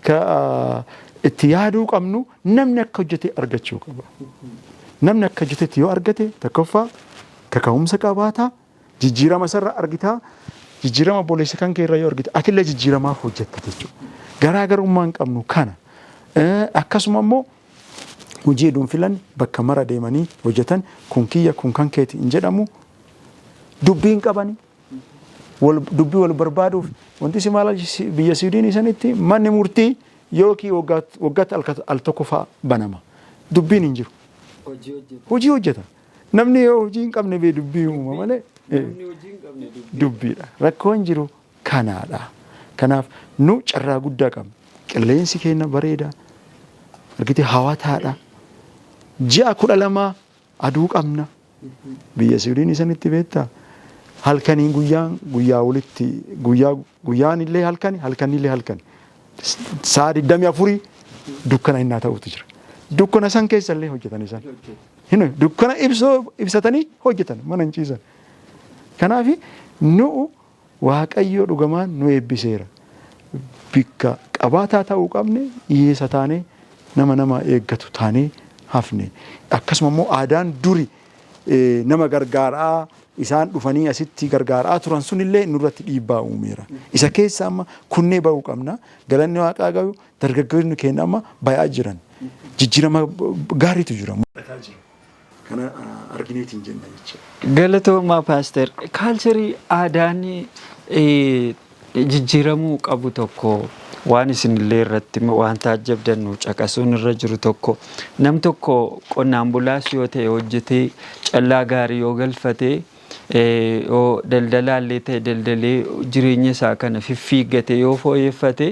Ka itti yaaduu qabnu namni akka hojjete argachuu qaba. Namni akka hojjetetti yoo argate tokkoffaa kaka'umsa qabaata jijjiirama sarara argitaa jijjiirama boleessa kan keerra yoo argite atillee jijjiiramaaf hojjetta jechuudha. Garaagarummaan qabnu kana. Akkasuma immoo hojii dhuunfilan bakka mara deemanii hojjetan kun kiyya kun kan keeti hin jedhamu dubbiin qabani dubbii wal barbaaduuf wanti si maal biyya Siwiidin isanitti manni murtii yookiin waggaatti al tokko fa'aa banama dubbiin hin jiru hojii hojjeta namni yoo hojii hin qabne bee dubbii uuma malee dubbiidha rakkoon jiru kanaadha. Kanaaf nu carraa guddaa qabna. Qilleensi keenya bareeda argite hawwataadha. Ji'a 12 aduu qabna. Biyya Siwiidin isanitti beektaa halkaniin guyyaa walitti guyyaan illee halkan illee halkan. Sa'a 24 dukkana hinnaa ta'utu jira. Dukkana san keessa illee hojjetan isaan. Hin dukkana ibsatanii hojjetan mana hin ciisan. Kanaaf nu Waaqayyo dhugamaan nu eebbiseera. Bikka qabaataa ta'uu qabne hiyyeessa taanee nama eeggatu taanee hafne. Akkasuma immoo aadaan duri nama gargaaraa isaan dhufanii asitti gargaaraa turan sunillee nurratti dhiibbaa uumeera. Isa keessa amma kunnee bahuu qabna. Galanni Waaqaa gahu dargaggoonni keenya amma baay'aa jiran. Jijjiirama gaariitu jira. Kana argineetiin jenna jechuudha. Galatoomaa paaster kaalcharii aadaan jijjiiramuu qabu tokko waan isinillee irratti waan taajjabdannu caqasuun irra jiru tokko nam tokko qonnaan bulaas yoo ta'e hojjetee callaa gaarii yoo galfatee yoo daldalaallee ta'e daldalee jireenya isaa kana fiffiiggate yoo fooyyeffate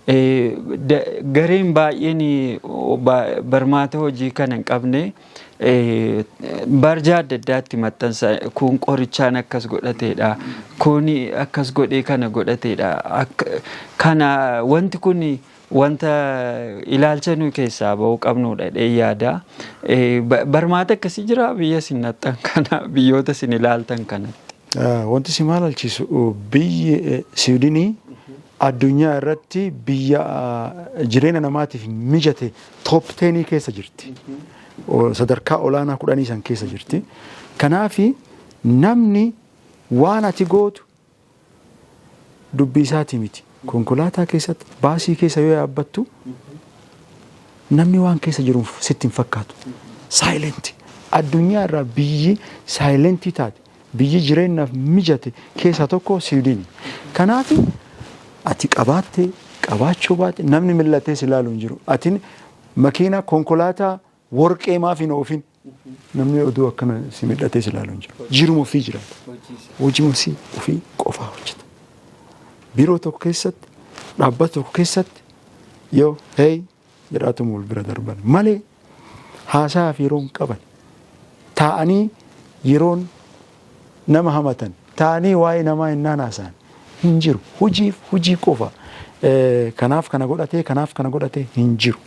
gareen baay'een barmaata hojii kana hin qabne barjaa adda addaatti maxxansa kun qorichaan akkas godhateedha kun akkas godhee kana godhateedha kana wanti kun wanta ilaalcha nu keessaa ba'uu qabnuudha yaada barmaata akkasii jira biyya sinattan kana biyyoota sin ilaaltan kanatti wanti si maalaalchisu biyyi Siwiidinii addunyaa irratti biyya jireenya namaatiif mijate top 10 keessa jirti. Sadarkaa olaanaa 10 san keessa jirti. Kanaaf namni waan ati gootu dubbii isaati miti. Konkolaataa keessatti baasii keessa yoo yaabbattu namni waan keessa jiruuf sitti hin fakkaatu. Silent. Addunyaa irraa biyyi silent taate biyyi jireenyaaf mijate keessa tokko Siwiidinii. Kanaaf ati qabaatte qabaachuu baate namni millatee si ilaalu hin jiru. Ati makiina konkolaataa warqee maaf hin oofin namni oduu akkana si millatee si ilaalu hin jiru. Jiruma ofii jiraata. Hojii ofii qofaa hojjeta. Biiroo tokko keessatti dhaabbata tokko keessatti yoo hey jedhaatu mul bira darban malee haasaa fi yeroon qaban taa'anii yeroon nama hamatan taa'anii waa'ee namaa hin haasa'an hin jiru. Hojii qofa. Kanaaf kana godhatee hin jiru.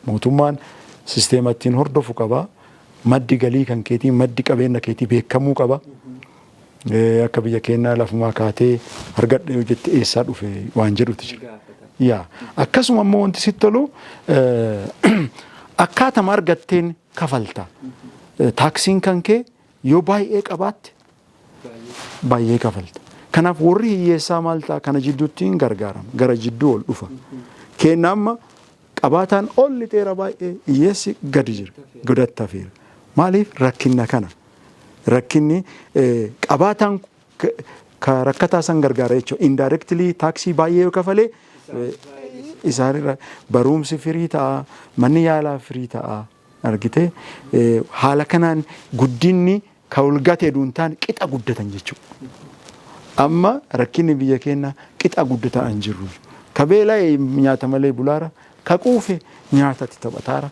Mootummaan sisteema ittiin hordofu qaba. Maddi galii kan keetii maddi qabeenya keetii beekamuu qaba. Akka biyya keenyaa lafumaa kaatee argadhe yoo jette eessaa dhufe waan jedhutu jira. Akkasuma immoo wanti sitti tolu akkaatama argatteen kafalta. Taaksiin kan kee yoo baay'ee qabaatte baay'ee kafalta. Kanaaf warri hiyyeessaa maal ta'a kana jidduutti hin gargaaramu gara jidduu ol dhufa. Keenna amma qabaataan ol lixeera baay'ee hiyyeessi gadi jira godattafeera. Maaliif rakkinna kana? Rakkinni qabaataan ka rakkataa san gargaara jechuudha. Indirectly taaksii baay'ee yoo kafalee isaanirra barumsi firii ta'a manni yaalaa firii ta'a argite haala kanaan guddinni ka ulgatee duuntaan qixa guddatan jechuudha. Amma rakkinni biyya keenya qixa guddataa hin jirru. Ka beela'ee nyaata malee bulaara ka quufe nyaatatti taphataara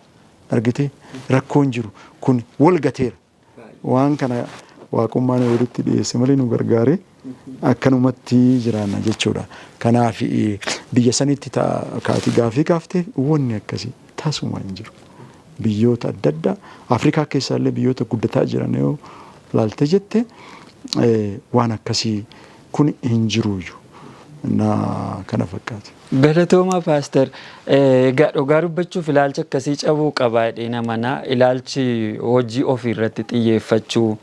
argite rakkoon jiru kun wal gateera. Waan kana waaqummaan walitti dhiyeesse malee nu gargaare akkanumatti jiraanna jechuudha. Kanaaf biyya sanitti kaati gaafii kaaftee wanni akkasii taasuma hin jiru. Biyyoota adda addaa Afrikaa keessaallee biyyoota guddataa jiran yoo laalte jette waan akkasii kun hin jiruyyuu na kana fakkaata. Galatooma Paaster egaa dhugaa dubbachuuf ilaalcha akkasii cabuu qaba jedhee mana ilaalchi hojii ofii irratti xiyyeeffachuu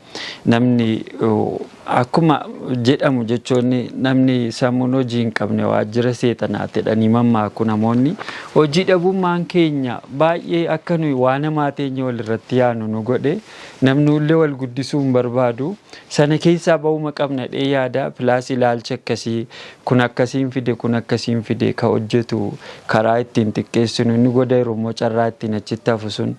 namni akkuma jedhamu jechuun namni sammuun hojii hin qabne waajjira seexanaatti jedhanii mammaaku namoonni hojii dhabummaan keenya baay'ee akka nuyi waan namaa teenya wal irratti yaanu nu godhe namnullee wal guddisuu hin barbaadu sana keessaa ba'uma qabna dhee yaada pilaas ilaalcha akkasii kun akkasiin fide ka hojjetu karaa ittiin xiqqeessinu inni godha yeroo carraa ittiin achitti hafu sun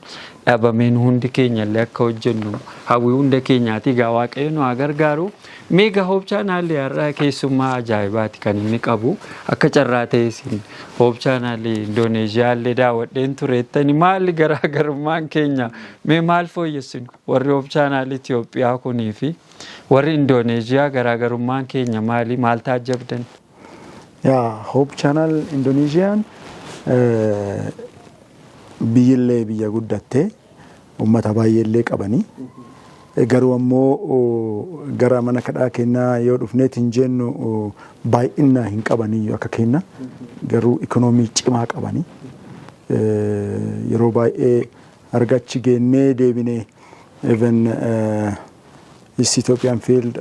dhabameen hundi keenyallee akka hojjennu hawwii hunda keenyaati gaa waaqayyo nu haa gargaaru. Meega Hope Channel har'a keessummaa ajaa'ibaati kan inni qabu akka carraa ta'e isin Hope Channel Indooneeziyaallee daawwadheen tureettani maali garaagarummaan keenya mee maal fooyyessinu warri Hope Channel Itoophiyaa kunii fi warri Indooneeziyaa garaagarummaan keenya maali maal taajjabdan? Hope Channel Indoneeziyaan biyyillee biyya guddatte ummata baay'eellee qabanii garuu ammoo gara mana kadhaa kennaa yoo dhufneet hin jennu baay'ina hin qabanii akka kenna garuu ikoonoomii cimaa qabanii yeroo baay'ee argachi geennee deebinee even East Ethiopian Field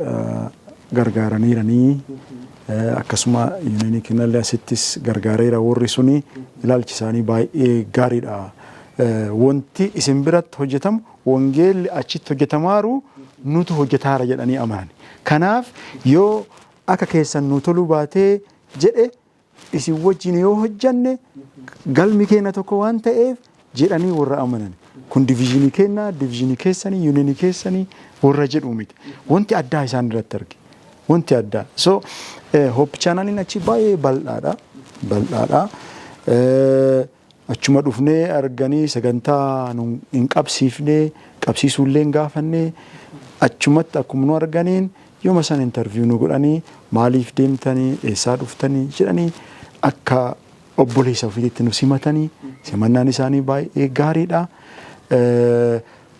gargaaraniiranii akkasuma yuunanii kennallee asittis gargaareera warri suni ilaalchi isaanii baay'ee gaariidha. Wanti isin biratti hojjetamu wangeelli achitti hojjetamaaru nutu hojjetaara jedhanii amanan. Kanaaf yoo akka keessan nu toluu baatee jedhe isin wajjin yoo hojjanne galmi keenya tokko waan ta'eef jedhanii warra amanan. Kun diviizhinii kennaa, diviizhinii keessanii, yuunanii keessanii warra jedhu miti. Wanti addaa isaan irratti arge. Wanti addaa. So Hope Channelin achi baay'ee bal'aadha. bal'aadha. Achuma dhufnee arganii sagantaa hin qabsiifnee qabsiisuullee hin gaafannee achumatti akkuma nu arganiin yooma san interview nu godhanii maaliif deemtanii eessaa dhuftanii jedhanii akka obboleessa ofiitti nu simatanii simannaan isaanii baay'ee gaariidha.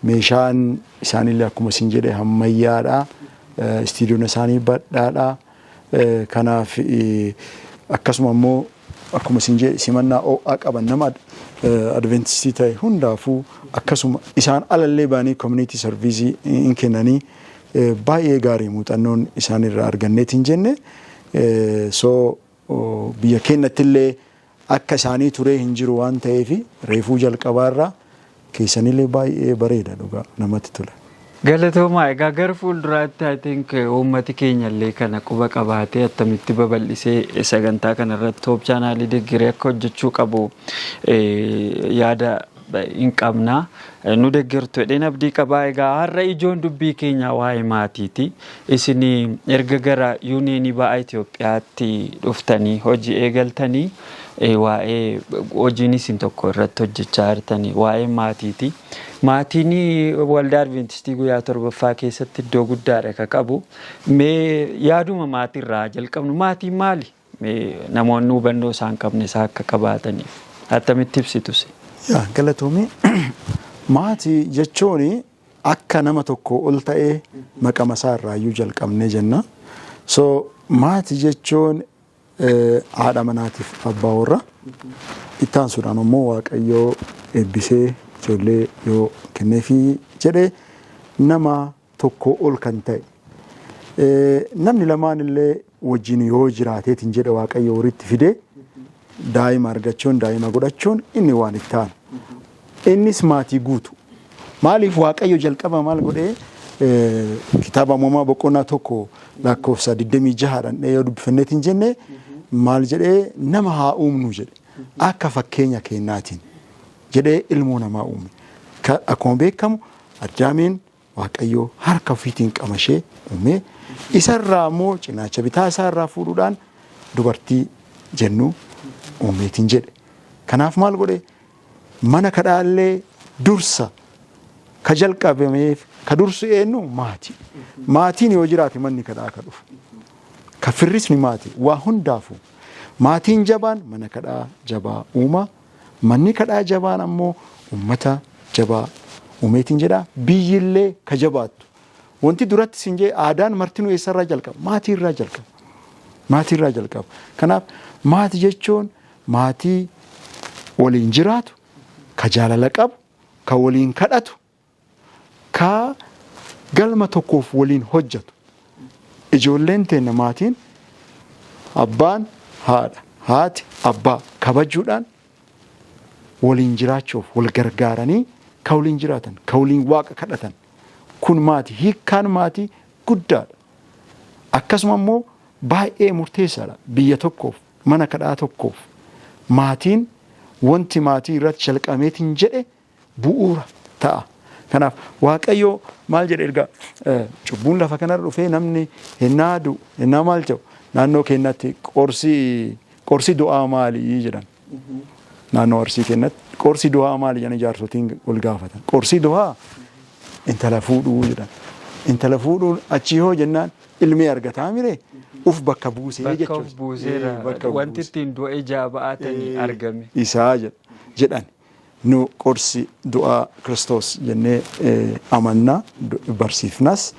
Meeshaan isaanillee akkuma isin jedhe ammayyaadha. Istiidiyoon isaanii badhaadha. Kanaaf akkasuma immoo akkuma isin jedhe simannaa ho'aa qaban nama adventistii ta'e hundaafuu akkasuma isaan alallee baanii community service hin kennanii baay'ee gaarii muuxannoon isaanirraa arganneetiin jenne biyya keenyattillee akka isaanii turee hin jiru waan ta'eef reefuu jalqabaarraa keessanillee baay'ee bareeda dhugaa namatti tola. Galatoomaa egaa gara fuulduraatti I think uummati keenyallee kana quba qabaatee attamitti babal'isee sagantaa kanarratti top chaanaalii deggiree akka hojjechuu qabu yaada hin qabna. Nu deggirtu jedheen abdii qabaa. Egaa har'a ijoon dubbii keenya waa'ee maatiiti. Isin erga gara yuuniyeenii ba'aa Itoophiyaatti dhuftanii hojii eegaltanii waa'ee hojiin isin tokko irratti hojjechaa jirtanii waa'ee maatiiti. Maatiin waldaa Adventistii guyyaa torbaffaa keessatti iddoo guddaadha ka qabu. Mee yaaduma maatiirraa jalqabnu maatiin maali? Namoonni hubannoo isaan qabne isaa akka qabaataniif attamitti ibsitus? Galatoomii maatii jechuun akka nama tokko ol ta'ee maqama isaa irraayyuu jalqabnee jenna. Maatii jechuun haadha manaatiif abbaa warra itti aansuudhaan immoo Waaqayyoo eebbisee ijoollee yoo kenneefii jedhee nama tokko ol kan ta'e namni lamaan illee wajjin yoo jiraateetiin jedhe Waaqayyo walitti fidee daa'ima argachuun daa'ima godhachuun inni waan itti aanu. Innis maatii guutu. Maaliif Waaqayyo jalqaba maal godhee kitaaba uumamaa boqonnaa tokko lakkoofsa 26dhaan yoo dubbifanneetiin jenne maal jedhee nama haa uumnu jedhe akka fakkeenya keenyaatiin jedhee ilmoo namaa uume. Akkuma beekamu Addaamiin Waaqayyo harka ofiitiin qamashee uume. Isarraa immoo cinaacha bitaa isaarraa fuudhuudhaan dubartii jennu uumeetiin jedhe. Kanaaf maal godhe mana kadhaallee dursa ka jalqabameef ka dursu eenyu maatii. Maatiin yoo jiraate manni kadhaa ka dhufu. Ka firrisni maatii waa hundaafu. Maatiin jabaan mana kadhaa jabaa uuma. Manni kadhaa jabaan ammoo ummata jabaa uumeetiin jedha. Biyyillee ka jabaattu. Wanti duratti sin jee aadaan martinuu eessarraa jalqaba? Maatiirraa jalqaba. Maatiirraa jalqaba. Kanaaf maatii jechuun maatii waliin jiraatu, ka jaalala qabu, ka waliin kadhatu, ka galma tokkoof waliin hojjetu. Ijoolleen teenya maatiin abbaan haadha, haati abbaa kabajuudhaan waliin jiraachuuf wal gargaaranii ka waliin jiraatan, ka waliin waaqa kadhatan. Kun maatii, hiikkaan maatii guddaadha. Akkasuma immoo baay'ee murteessaadha. Biyya tokkoof, mana kadhaa tokkoof maatiin wanti maatii irratti jalqameetiin jedhe bu'uura ta'a. Kanaaf Waaqayyo maal jedhe erga cubbuun lafa kanarra dhufee namni hennaa du'u hennaa maal jedhu naannoo keenyatti qorsi du'aa maalii jedhan. Naannoo Arsii keenyatti qorsi du'aa maalii jedhan jaarsotiin wal gaafatan. Qorsi du'aa intala fuudhuu jedhan. Intala fuudhuun achii hoo jennaan ilmee argataa mire uf bakka buusee jechuudha. Bakka buuseera wanti ittiin du'a ijaa ba'atanii argame. Isaa jedhan. Nu qorsi du'aa Kiristoos jennee amannaa barsiifnas.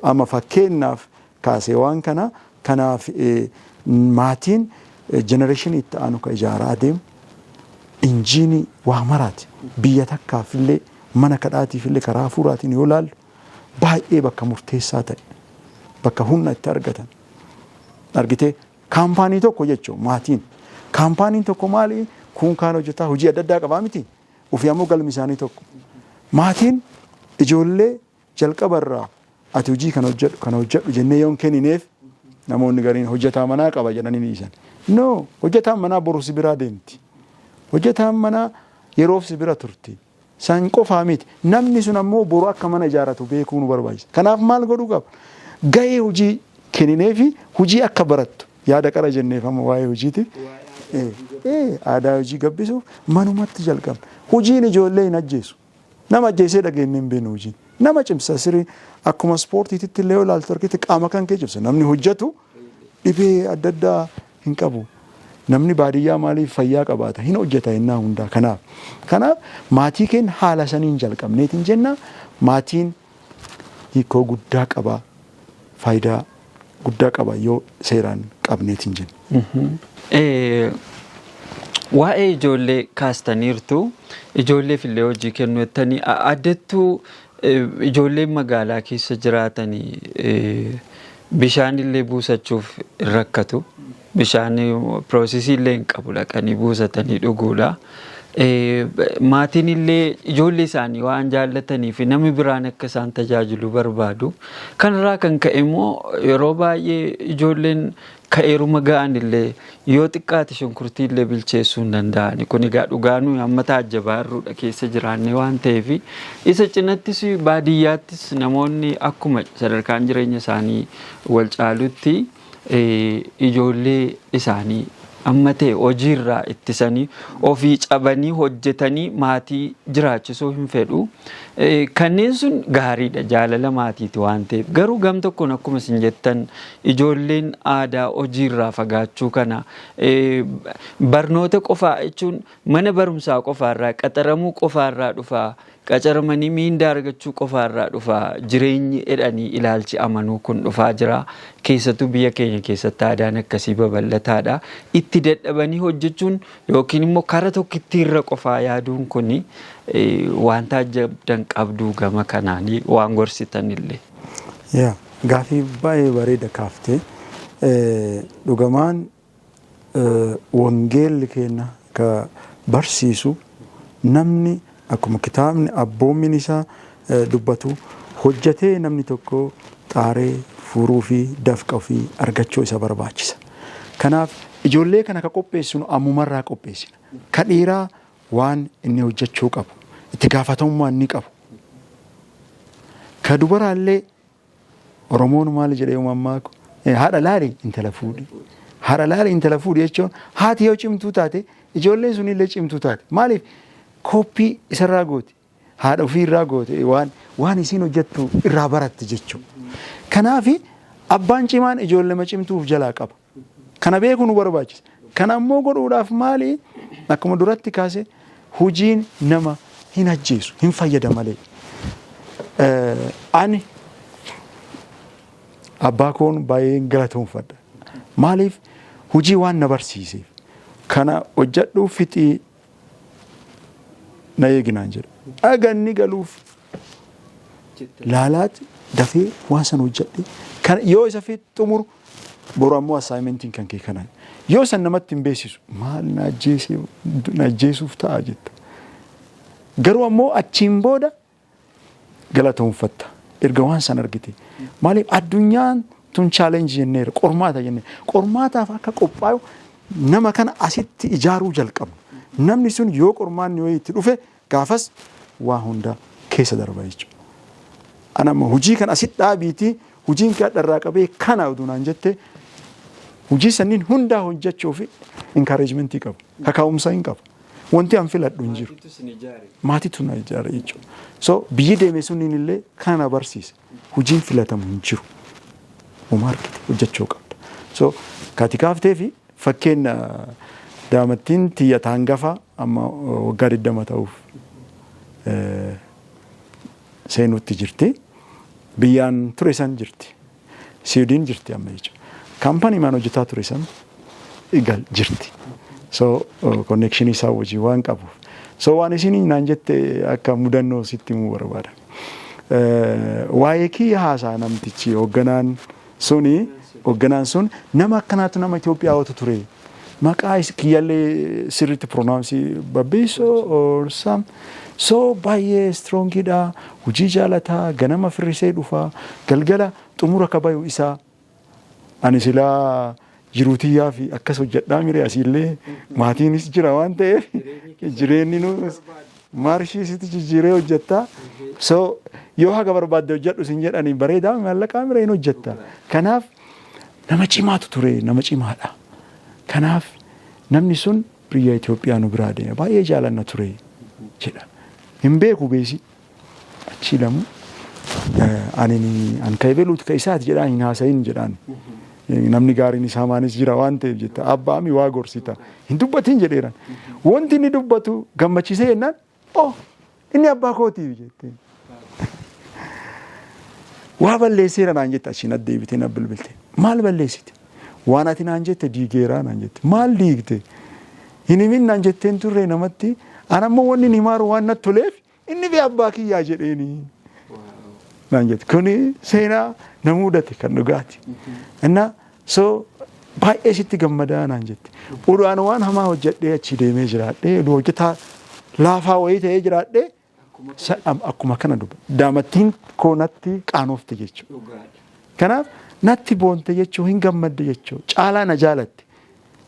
Amma fakkeenyaaf kaasee waan kana kanaaf maatiin jenereeshinii itti aanu ka ijaaraa adeemu injiinii waa maraati. Biyya takkaaf illee mana kadhaatiif illee karaa hafuuraatiin yoo laallu baay'ee bakka murteessaa ta'e bakka humna itti argatan. Argitee kaampaanii tokko jechuun maatiin. Kaampaaniin tokko maali? Kun kaan hojjetaa hojii adda addaa qabaa miti. Ofii ammoo galmi isaanii tokko. Maatiin ijoollee jalqabarraa ati hojii kan hojjedhu jennee yoon kennineef namoonni gariin hojjetaa manaa qaba jedhanii dhiisan. No, hojjetaan manaa boru si biraa deemti. Hojjetaan manaa yeroof si bira turti. San qofaa miti. Namni sun ammoo boru akka mana ijaaratu beekuu nu barbaachisa. Kanaaf maal godhuu qaba? Gahee hojii kennineefi hojii akka barattu yaada qara jenneef amma waa'ee hojiiti. aadaa hojii gabbisuuf manumatti jalqabna. Hojiin ijoollee hin ajjeesu. Nama ajjeesee dhageenye hin beeknu hojiin. Nama cimsa sirrii akkuma ispoortiitti illee yoo ilaaltu argite qaama kan kee cimsa. Namni hojjetu dhibee adda addaa hin qabu. Namni baadiyyaa maaliif fayyaa qabaata? Hin hojjeta innaa hundaa. Kanaaf maatii keenya haala saniin jalqabneetiin jenna. Maatiin hiikoo guddaa qaba. Faayidaa guddaa qaba yoo seeraan qabneetiin jenna. Waa'ee ijoollee kaastaniirtu ijoolleef illee hojii kennu jettanii addattuu ijoolleen magaalaa keessa jiraatanii bishaan illee buusachuuf rakkatu. Bishaan piroosesii illee hin qabu dhaqanii buusatanii dhuguudha. Maatiin illee ijoollee isaanii waan jaallatanii fi namni biraan akka isaan tajaajilu barbaadu. Kanarraa kan ka'e immoo yeroo baay'ee ijoolleen ka'eeruma ga'an illee yoo xiqqaate shunkurtii illee bilcheessuu hin danda'ani. Kun egaa dhugaanuu amma taajjabaarruudha keessa jiraanne waan ta'eef isa cinattis baadiyyaattis namoonni akkuma sadarkaan jireenya isaanii wal caalutti ijoollee isaanii amma ta'e hojiirraa ittisanii ofii cabanii hojjetanii maatii jiraachisuu hin fedhu. Kanneen sun gaariidha jaalala maatiiti waan ta'eef. Garuu gam tokkoon akkuma isin jettan ijoolleen aadaa hojiirraa fagaachuu kana barnoota qofaa jechuun mana barumsaa qofaarraa qaxaramuu qofaarraa dhufaa. Qacaramanii miindaa argachuu qofaarraa dhufaa jireenyi jedhanii ilaalchi amanuu kun dhufaa jira. Keessattuu biyya keenya keessatti aadaan akkasii babal'ataadha. Itti dadhabanii hojjechuun yookiin immoo karaa tokkitti irra qofaa yaaduun kun wanta ajabdan qabduu gama kanaanii waan gorsitan illee. Gaaffii baay'ee bareeda kaaftee dhugamaan wangeelli keenya ka barsiisu namni akkuma kitaabni abboommin isaa dubbatu hojjetee namni tokko xaaree furuu fi dafqa ofii argachuu isa barbaachisa. Kanaaf ijoollee kana ka qopheessinu ammumarraa qopheessina. Ka dhiiraa waan inni hojjechuu qabu, itti gaafatamummaa inni qabu. Ka dubaraallee Oromoon maal jedhee uumamaaku haadha laali intala fuudhi. Haadha laali intala fuudhi jechuun haati yoo cimtuu taate ijoolleen sunillee cimtuu taate. Maaliif? Koppii isarraa goote haadha ofii irraa goote waan isiin hojjettu irraa baratte jechuudha. Kanaaf abbaan cimaan ijoollee cimtuuf jalaa qaba. Kana beekuu nu barbaachisa. Kana immoo godhuudhaaf maali? Akkuma duratti kaase hojiin nama hin ajjeesu hin fayyada malee. Ani abbaa koon baay'ee galatoomfadha. Maaliif? Hojii waan na barsiiseef. Kana hojjedhuu fixii na eeginaan jedha. Aganni galuuf laalaati dafee waan san hojjedhe. Yoo isa fi xumuru boru ammoo assaayimentiin kan kee kanaan. Yoo san namatti hin beeksisu maal na ajjeesuuf ta'a jetta. Garuu ammoo achiin booda galatoomfatta. Erga waan san argite. Maaliif addunyaan tun chaalenjii jenneera qormaata jenneera. Qormaataaf akka qophaayu nama kana asitti ijaaruu jalqabna. Namni sun yoo qormaanni yoo itti dhufe gaafas waa hunda keessa darba jechuudha. Anamma hojii kan asitti dhaabiitii hojiin kan dharraa qabee kana udunaan jette hojii sanniin hundaa hojjechuuf encouragementii qabu. Kakaa'umsa hin qabu. Wanti an filadhu hin jiru. Maatiitu na ijaare jechuudha. So biyyi deeme sunniin illee kana barsiise. Hojiin filatamu hin jiru. Uumaa argite hojjechuu qabda. So kaati kaaftee fi fakkeenya daamattiin xiyyaata hangafa amma waggaa 20 ta'uuf seenuutti jirti. Biyyaan ture san jirti. Siwiidiin jirti amma jechuudha. Kaampanii maan hojjetaa ture san jirti. So connection isaa wajjin waan qabuuf. So waan isin naan jette akka mudannoo sitti himuu barbaada. Waa'ee kiyya haasaa namtichi hoogganaan sun nama akkanaatu nama Itoophiyaa watu ture. Maqaa kiyyallee sirriitti pronounsii Babbiso or some. So baay'ee strongidha. Hojii jaalataa ganama firrisee dhufa. Galgala xumura kabayu isaa. Ani silaa jiruutiyyaa fi akkas hojjedhaa mire asiillee maatiinis jira waan ta'eef jireenyi nuus maarshiisitti jijjiiree hojjettaa. So yoo haga barbaadde hojjedhu sin jedhanii bareedaa maallaqaa mire hin hojjetta. Kanaaf nama cimaatu ture nama cimaadha. Kanaaf namni sun biyya Itoophiyaa nu biraa deeme baay'ee jaalanna ture jedha. Hin beeku beesi achi lamu an ka'e beeluuti ka isaati jedhaan hin haasayin jedhaan. Namni gaariin isaa maanis jira waan ta'eef jetta abbaami waa gorsita hin dubbatin jedheeran. Wanti inni dubbatu gammachiisee jennaan inni abbaa kootiif jette. Waa balleesseera naan jette achiin addeebitee na bilbilte. Maal balleessite? Waan ati naan jette diigeeraa naan jette. Maal diigte? Hin himin naan jetteen turre namatti an ammoo wanni ni maaru waan natti toleef inni fi abbaa kiyyaa jedheeni. Naan jette. Kuni seenaa na mudate kan dhugaati. Inna so baay'ee sitti gammadaa naan jette. Udhaan waan hamaa hojjedhee achi deemee jiraadhee hojjetaa laafaa wayii ta'ee jiraadhee akkuma kana dubba. Daamattiin koo natti qaanofte jechuudha. Kanaaf natti boonte jechuu hin gammadde jechuu caalaa na jaalatte.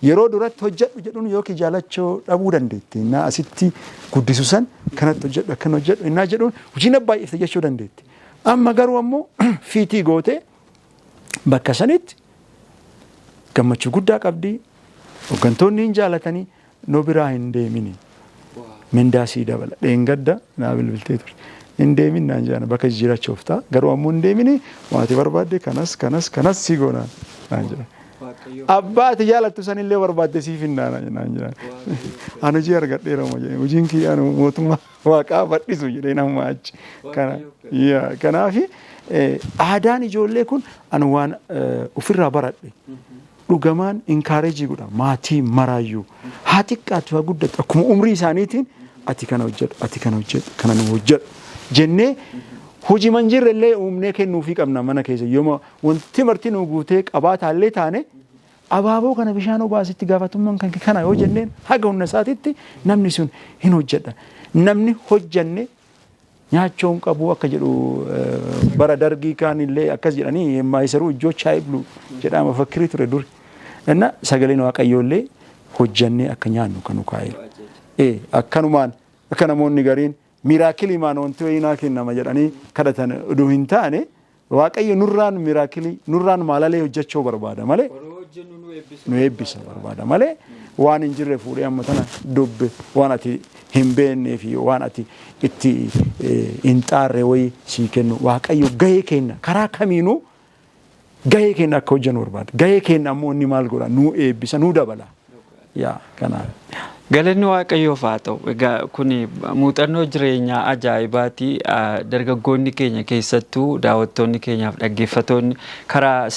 Yeroo duratti hojjedhu jedhuun yookiin jaalachoo dhabuu dandeetti. Innaa asitti guddisu san kanatti hojjedhu akkan hojjedhu innaa jedhuun hojii na baay'ifte jechuu dandeetti. Amma garuu ammoo fiitii gootee bakka sanitti gammachuu guddaa qabdi. Hooggantoonni hin jaalatanii nu biraa hin deemini. Mindaasii dabala. Dheengadda naa bilbiltee ture. Hin deemin naan jedhana bakka jijjiirachuuf ta'a. Garuu ammoo hin deemini waati barbaadde kanas si goonaan naan jedhan. Abbaati jaalattu sanillee barbaadde siif hin naan jedhan. Ani hojii argadheera moo jedhee hojiin kiyyaan mootummaa waaqaa badhisu jedhee nama achi. Kanaafi aadaan ijoollee kun ani waan ofirraa baradhe. Dhugamaan inkaareejii godha maatii maraayyuu haa xiqqaatu haa guddatu akkuma umrii isaaniitiin ati kana hojjedhu kana nu hojjedhu jennee hojii manjirra illee uumnee kennuufii qabna mana keessa yooma wanti marti nu guutee qabaataallee taane abaaboo kana bishaan obaasitti gaafatummaan kan kana yoo jenneen haga humna isaatitti namni sun hin hojjedha. Namni hojjanne nyaachoon qabu akka jedhu bara dargii kaanillee akkas jedhanii maayisaruu ijoo chaayiblu jedhama fakkirii ture duri. Inna sagaleen waaqayyoollee hojjannee akka nyaannu kan kaa'e. Akkanumaan akka namoonni gariin miraakilii maan wanti wayinaa kennama jedhanii kadhatan oduu hin taane waaqayyo nurraan miraakilii nurraan maalalee hojjechuu barbaada malee nu eebbisa barbaada malee waan hin jirre fuudhee amma tana dubbe waan ati hin beennee fi waan ati itti hin xaarre wayii sii kennu waaqayyo gahee kenna karaa kamiinuu gahee kenna akka hojjennu barbaada. Gahee kenna ammoo inni maal godha nu eebbisa nu dabala. Kanaaf. Galanni waaqayyoof haa ta'u. Egaa kuni muuxannoo jireenyaa ajaa'ibaati. Dargaggoonni keenya keessattuu daawwattoonni keenyaaf dhaggeeffatoonni karaa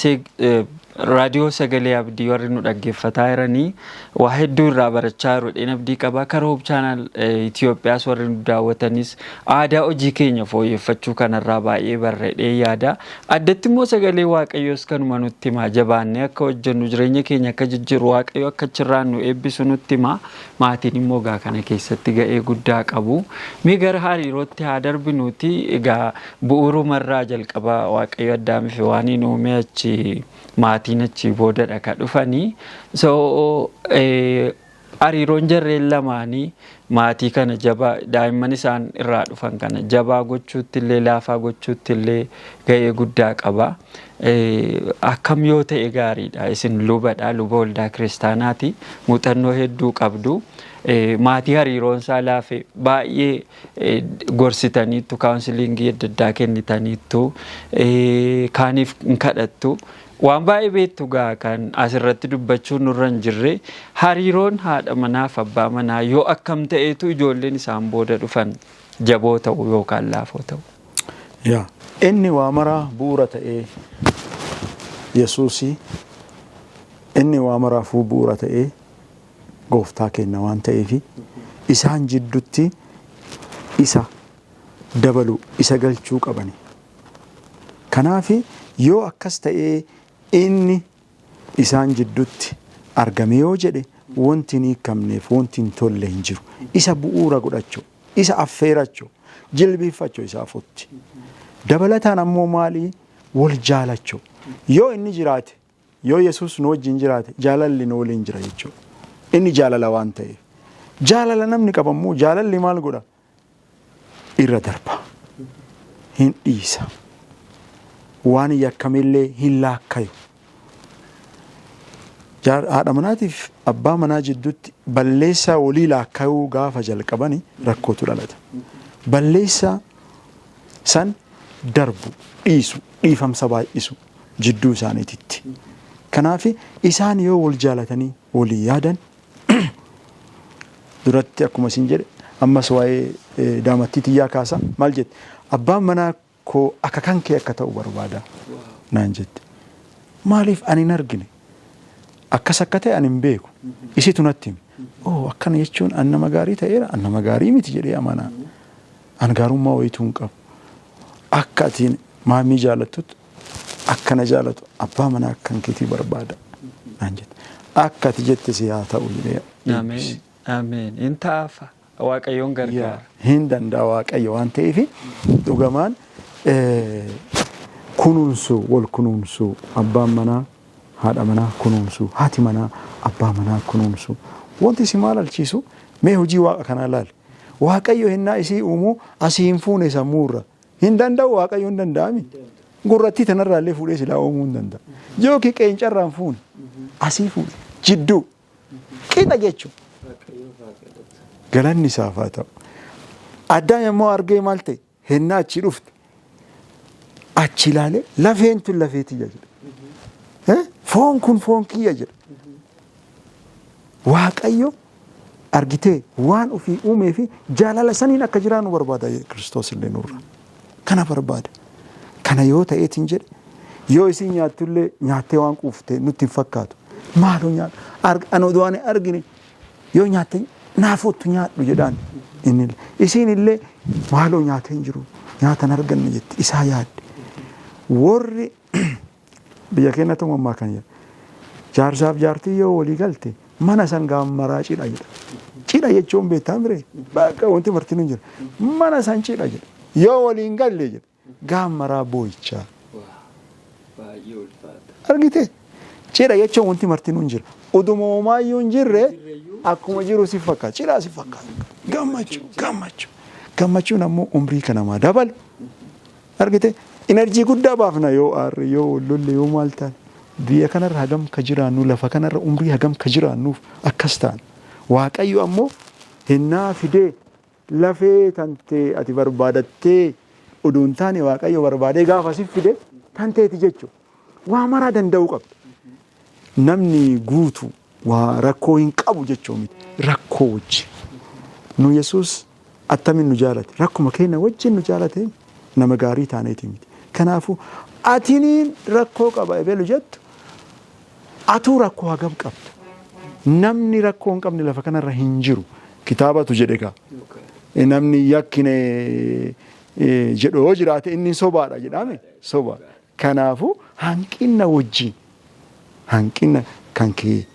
raadiyoo sagalee abdii warri nu dhaggeeffataa jiranii waa hedduu irraa barachaa jiru. Dheen abdii qabaa karaa chaanaal Itoophiyaas warri nu daawwatanis aadaa hojii keenya fooyyeffachuu kanarraa baay'ee barreedhee yaada. Addatti immoo sagalee waaqayyoos kanuma nutti himaa jabaannee akka hojjennu jireenya keenya akka jijjiiru waaqayyo akka achirraan nu eebbisu nutti himaa. Maatiin immoo gaa kana keessatti ga'ee guddaa qabu. Mee gara hariirootti haa darbinuuti. Egaa bu'uurumarraa jalqabaa waaqayyo addaamiif waan hin uume achi maatiin achi boodadha ka dhufanii. So hariiroon jarreen lamaanii maatii kana jabaa daa'imman isaan irraa dhufan kana jabaa gochuutti illee laafaa gochuutti illee ga'ee guddaa qaba. Akkam yoo ta'e gaariidha. Isin lubadha, luba waldaa kiristaanaati. Muuxannoo hedduu qabdu. Maatii hariiroon isaa laafe baay'ee gorsitaniittu kaawunsiliingii adda addaa kennitaniittu kaaniif hin kadhattu. Waan baay'ee beektu gaa kan asirratti dubbachuun nurra hin jirre hariiroon haadha manaaf abbaa manaa yoo akkam ta'eetu ijoolleen isaan booda dhufan jaboo ta'u yookaan laafoo ta'u. Inni waa maraa bu'uura ta'ee Yesuusii inni waa maraafuu bu'uura ta'ee gooftaa kenna waan ta'eefi isaan jidduutti isa dabalu isa galchuu qabani. Kanaaf yoo akkas ta'ee inni isaan jidduutti argame yoo jedhe wanti hin hiikamneef wanti hin tolle hin jiru. Isa bu'uura godhachuu, isa affeerachuu, jilbiifachuu isaafutti. Dabalataan ammoo maalii wal jaalachuu. Yoo inni jiraate, yoo Yesuus nu wajjin jiraate, jaalalli nu waliin jira jechuudha. Inni jaalala waan ta'eef. Jaalala namni qabammoo jaalalli maal godha? Irra darba. Hin dhiisa. Waan yakkamillee hin laakkayu. haadha manaatiif abbaa manaa jidduutti balleessaa walii laakkaa'uu gaafa jalqabani rakkootu dhalata. Balleessaa san darbu dhiifamsa baay'isu jidduu isaaniititti. Kanaaf isaan yoo wal jaalatanii walii yaadan duratti akkuma isin jedhe ammas waa'ee daamattii tiyyaa kaasa maal jette abbaan manaa koo akka kan kee akka ta'u barbaada naan jette. Maaliif ani hin argine akkas akka ta'e ani hin beeku isitu natti himi akkana jechuun an nama gaarii ta'eera an nama gaarii miti jedhee amanaa an gaarummaa wayituu hin qabu akka atiin maamii jaalattutti akkana jaalatu abbaa manaa akkan keetii barbaada naan jette akka ati jette si haa ta'u jedhee. Ameen. Ameen. In ta'afa Waaqayyoon gargaara. Hin danda'a Waaqayyo waan ta'eef dhugamaan kunuunsu wal kunuunsu abbaan manaa haadha manaa kunuunsu haati manaa abbaa manaa kunuunsu wanti si maal alchiisu mee hojii waaqa kanaa laali. Waaqayyo hennaa isii uumuu asii hin fuune sammuurra hin danda'u Waaqayyo hin danda'ami. Gurratti tanarraallee fuudhee silaa uumuu hin danda'a. Yookiin qeencarraan fuune asii fuudhe jidduu qixa jechuudha. Galanni isaaf haa ta'u. Addaan immoo argee maal ta'e hennaa achi dhufte achi ilaalee lafeen tun lafee tiyya jedha. Foon kun foon kiyya jedha. Waaqayyo argitee waan ofii uumee fi jaalala saniin akka jiraannu barbaada Kiristoos illee nurra. Kana barbaada. Kana yoo ta'eetiin jedhe yoo isin nyaattullee nyaattee waan quuftee nutti hin fakkaatu. Maaloo nyaadhu ani odoo ani argine yoo nyaatte naafottu nyaadhu jedhaan inni isiin illee maaloo nyaatee hin jiru nyaatan arganne jetti isaa yaadde. Warri biyya keenya ta'u ammaa kan jedhu jaarsaaf jaartii yoo walii galte mana san gaammaraa cidha jedha. Cidha jechuun beektaa miree bakka wanti martiin hin jiru mana san cidha jedha. Yoo waliin galle jedha gaammaraa boo'ichaa. Argite cidha jechuun wanti martiin hin jiru. Uduma homaayyuu hin jirre akkuma jiru si fakkaata. Cidhaa si fakkaata. Gammachuun ammoo umrii kan namaa dabalu. Argite enerjii guddaa baafna yoo aarre yoo lolle yoo maal taane biyya kanarra hagam ka jiraannu lafa kanarra umrii hagam ka jiraannuuf akkas ta'an. Waaqayyo ammoo hennaa fidee lafee tantee ati barbaadattee oduun taane Waaqayyo barbaadee gaafa si fide tanteeti jechuudha. Waa maraa danda'uu qabda. Namni guutu waa rakkoo hin qabu jechuu miti. Rakkoo wajji. Nu Yesuus attamiin nu jaalate. Rakkuma keenya wajjin nu jaalate nama gaarii taaneeti miti. Kanaafuu atiniin rakkoo qaba ebeelu jettu atuu rakkoo hagam qabda. Namni rakkoo hin qabne lafa kanarra hin jiru. Kitaabatu jedhe gaa. Namni yakkine jedhu yoo jiraate inni sobaadha jedhame soba. Kanaafuu hanqina wajjin hanqina kan kee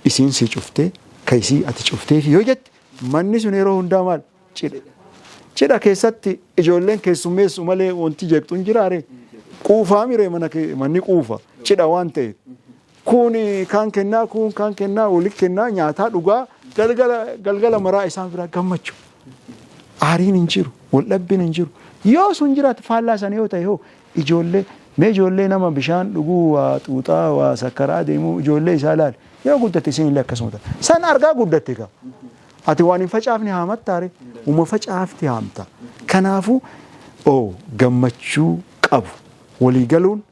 isiin si cuftee ka isii ati cufteef yoo jette manni sun yeroo hundaa maal cidha. Cidha keessatti ijoolleen keessummeessu malee wanti jeeqxu hin jiraare quufaa miree manni quufa cidha waan ta'eef. Kun kan kennaa kun kan kennaa walitti kennaa nyaataa dhugaa galgala maraa isaan biraa gammachuu. Aariin hin jiru wal dhabbiin hin jiru. Yoo sun jiraate faallaa sana yoo ta'e hoo ijoollee nama bishaan dhuguu waa xuuxaa waa sakkaraa deemuu ijoollee isaa ilaali. Yoo guddatte isin illee akkasuma ta'a. San argaa guddatte gaa. Ati waan hin facaafne haamattaare uma facaafte haamta. Kanaafuu gammachuu qabu walii galuun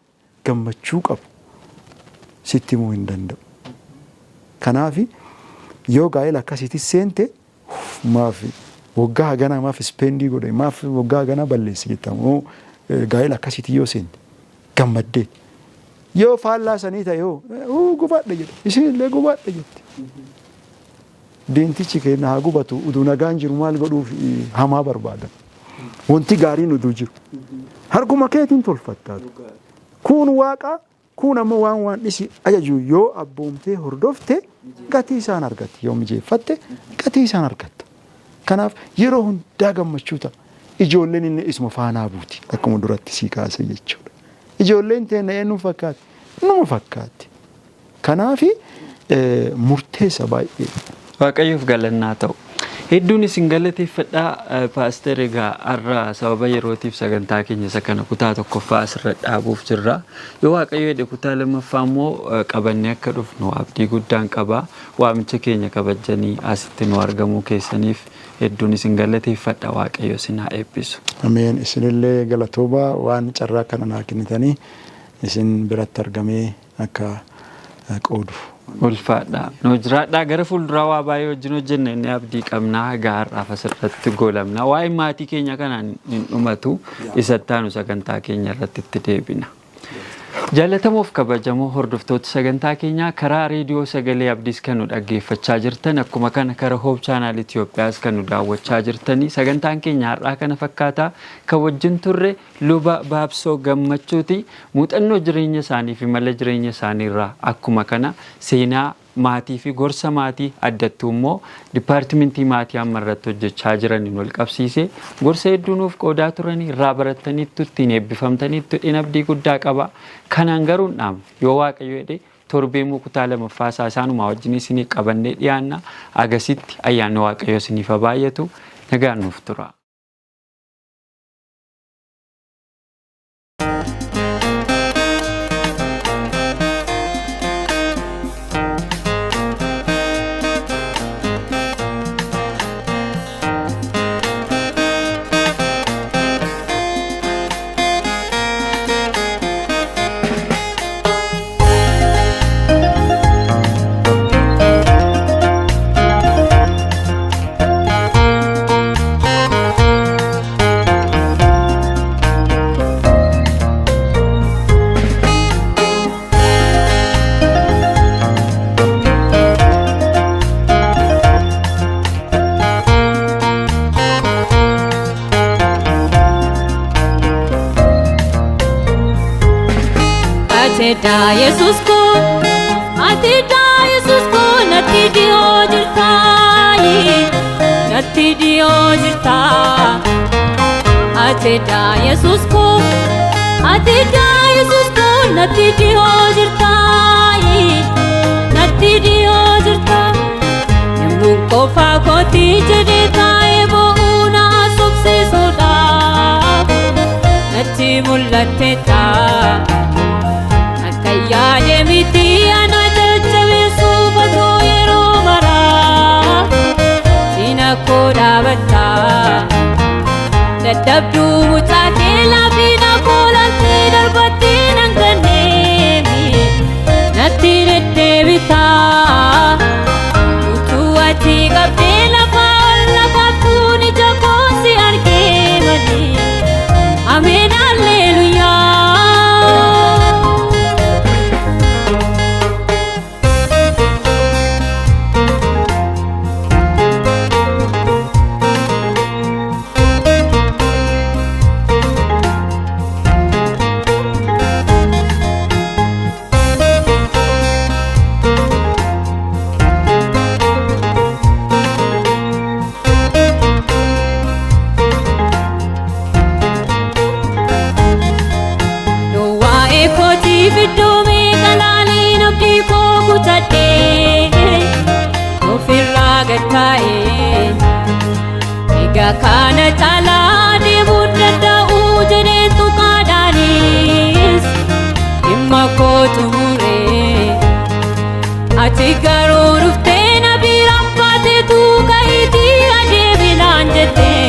gammachuu qabu sitti himuu hin danda'u. Kanaafi yoo gaa'ela akkasiitti seente maaf waggaa haganaa maaf ispeendii godhe maaf waggaa haganaa balleessi jettamu gaa'ela akkasiitti yoo seente gammaddee yoo faallaa sanii ta'e yoo gubaadha jedhe isin illee gubaadha jette. Deentichi keenya haa gubatu uduu nagaan jiru maal godhuuf hamaa barbaada. Wanti gaariin uduu jiru. Harkuma keetiin tolfattaatu. Kun waaqa kun ammoo waan dhisi ajaju yoo abboomtee hordofte gatii isaan argatti yoo mijeeffatte gatii isaan argatta. Kanaaf yeroo hundaa gammachuu ta'a. Ijoolleen inni isuma faanaa buuti akkuma duratti sii kaase jechuudha. Ijoolleen teenya eenyu fakkaatti? Nama fakkaatti. Kanaafi murteessa baay'ee. Waaqayyoof galannaa ta'u. Hedduun isin galateeffadhaa paaster egaa har'a sababa yerootiif sagantaa keenya isa kana kutaa tokkoffaa asirra dhaabuuf jirra. Yoo Waaqayyo jedhe kutaa lammaffaa immoo qabannee akka dhufnu abdii guddaan qaba. Waamicha keenya kabajanii asitti nu argamuu keessaniif hedduun isin galateeffadha. Waaqayyo isin haa eebbisu. Ameen. Isinillee galatooma waan carraa kana naa kennitanii isin biratti argamee akka qoodu. Ulfaadha. Nu jiraadhaa gara fuulduraa waa baay'ee wajjin hojjenna inni abdii qabnaa gaarraaf asirratti goolabna. Waa'ee maatii keenya kanaan hin dhumatu isatti aanu sagantaa keenya irratti itti deebina. Jaalatamuuf kabajamoo hordoftoota sagantaa keenyaa karaa reediyoo sagalee abdiis kan nu dhaggeeffachaa jirtan akkuma kana karaa Hope Channel Itoophiyaas kan nu daawwachaa jirtanii sagantaan keenya har'aa kana fakkaataa kan wajjin turre luba Baabsoo Gammachuuti. Muuxannoo jireenya isaanii fi mala jireenya isaanii irraa akkuma kana seenaa maatii fi gorsa maatii addattuu immoo dipaartimentii maatii amma irratti hojjechaa jiraniin wal qabsiisee gorsa hedduu nuuf qoodaa turanii irraa barataniitu ittiin eebbifamtaniitu abdii guddaa qaba. Kanaan garuu yoo Waaqayyo jedhe torbee kutaa lammaffaa isaanuma wajjin isinii qabannee dhiyaanna. Agasitti ayyaanni Waaqayyo isiniif haa baay'atu. Nagaan nuuf tura. Atida Yesus ko natti dio jirta Atida Yesus ko natti dio jirta Yemmuu qofa kooti jedhee taa'ee bo'uuna sobsiisuudhaaf natti mul'atteetta. Yaade miti ana jajjabeessuu fatoo yeroo maraa sina koo dhaabattaa dadhabduu mucaa kee laafina koo laaltee darbattee nan ganneemi natti deddeebitaa utuu ati qabdee lafaa ol lafaattuun ija koo si argee malee ameen alleluuyaa. Kana caalaa deemuu danda'uu jedhee tuqaadhaanis dhimma koo xumuree ati garuu dhuftee na biraan baateetu ka'iitii adeeminaan jettee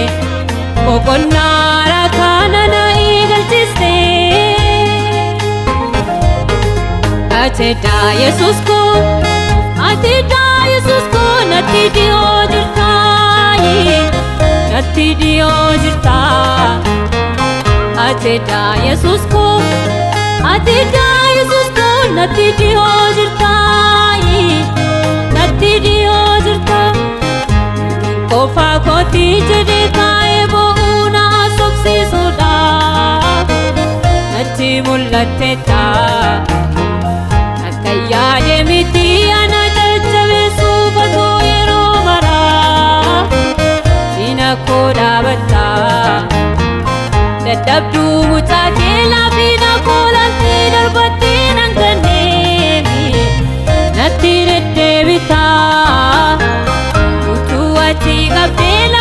boqonnaa rakkaana na eegalchistee. Atida Yesus ko natti dhiyoo jirta. Natti dhiyoo jirta Atida Yesus ko natti dhiyoo jirta qofa kooti jedhee taa'ee bo'uuna sobsiisuudhaaf natti mul'atteetta akka yaade miti ana jajjabeessuu fatoo yeroo maraa sina koo dhaabattaa dadhabduu mucaa kee laafina koo laaltee darbattee nan ganneemi natti deddeebitaa utuu ati qabdee